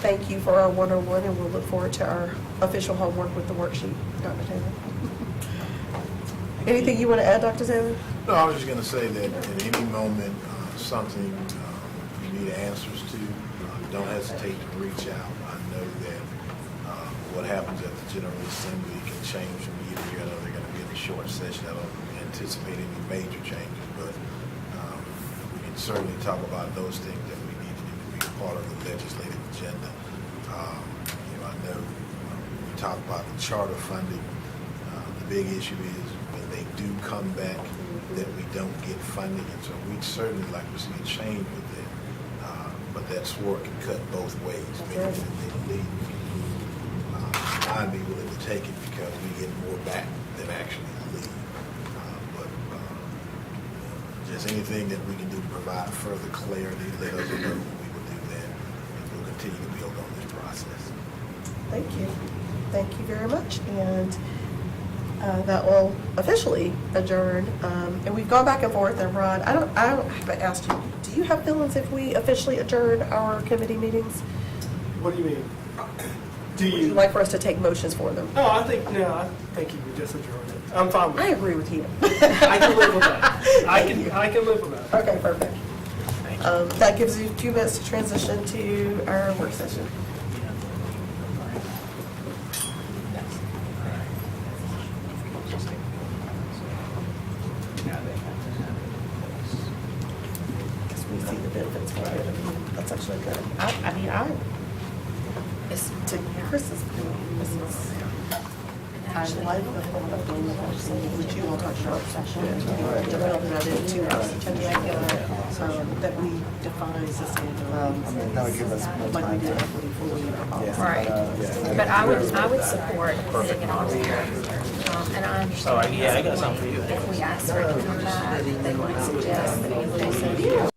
thank you for our one-on-one, and we'll look forward to our official homework with the worksheet. Dr. Taylor. Anything you want to add, Dr. Taylor? No, I was just going to say that at any moment, something you need answers to, don't hesitate to reach out. I know that what happens at the General Assembly can change from year to year. I know they're going to be in a short session. I don't anticipate any major changes, but we can certainly talk about those things that we need to do to be part of the legislative agenda. I know we talk about the charter funding. The big issue is when they do come back, that we don't get funding, and so we'd certainly like to see a change with it. But that sword can cut both ways. Meaning that they leave, I'd be willing to take it because we get more back than actually leave. But just anything that we can do to provide further clarity, let us know we will do that, and we'll continue to build on this process. Thank you. Thank you very much. And that will officially adjourn. And we've gone back and forth. And Rod, I haven't asked you, do you have feelings if we officially adjourn our committee meetings? What do you mean? Do Would you you? like for us to take motions for them? No, I think you could just adjourn it. I'm fine with I it. agree with you. I can live with that. I can live with that. Okay, perfect. That gives you 2 minutes to transition to our work session. Because we see the benefits for it. That's actually good. I mean, it's to Chris's point, this is. I like the whole thing, which you all talked about, developing that into that we define sustainability. I mean, that would give us more Like we time did to. equity fully in our policy. Right. But I would support putting it on there. And I understand. Oh, yeah, I got something for you. If we ask for it to come back, they might suggest that they say,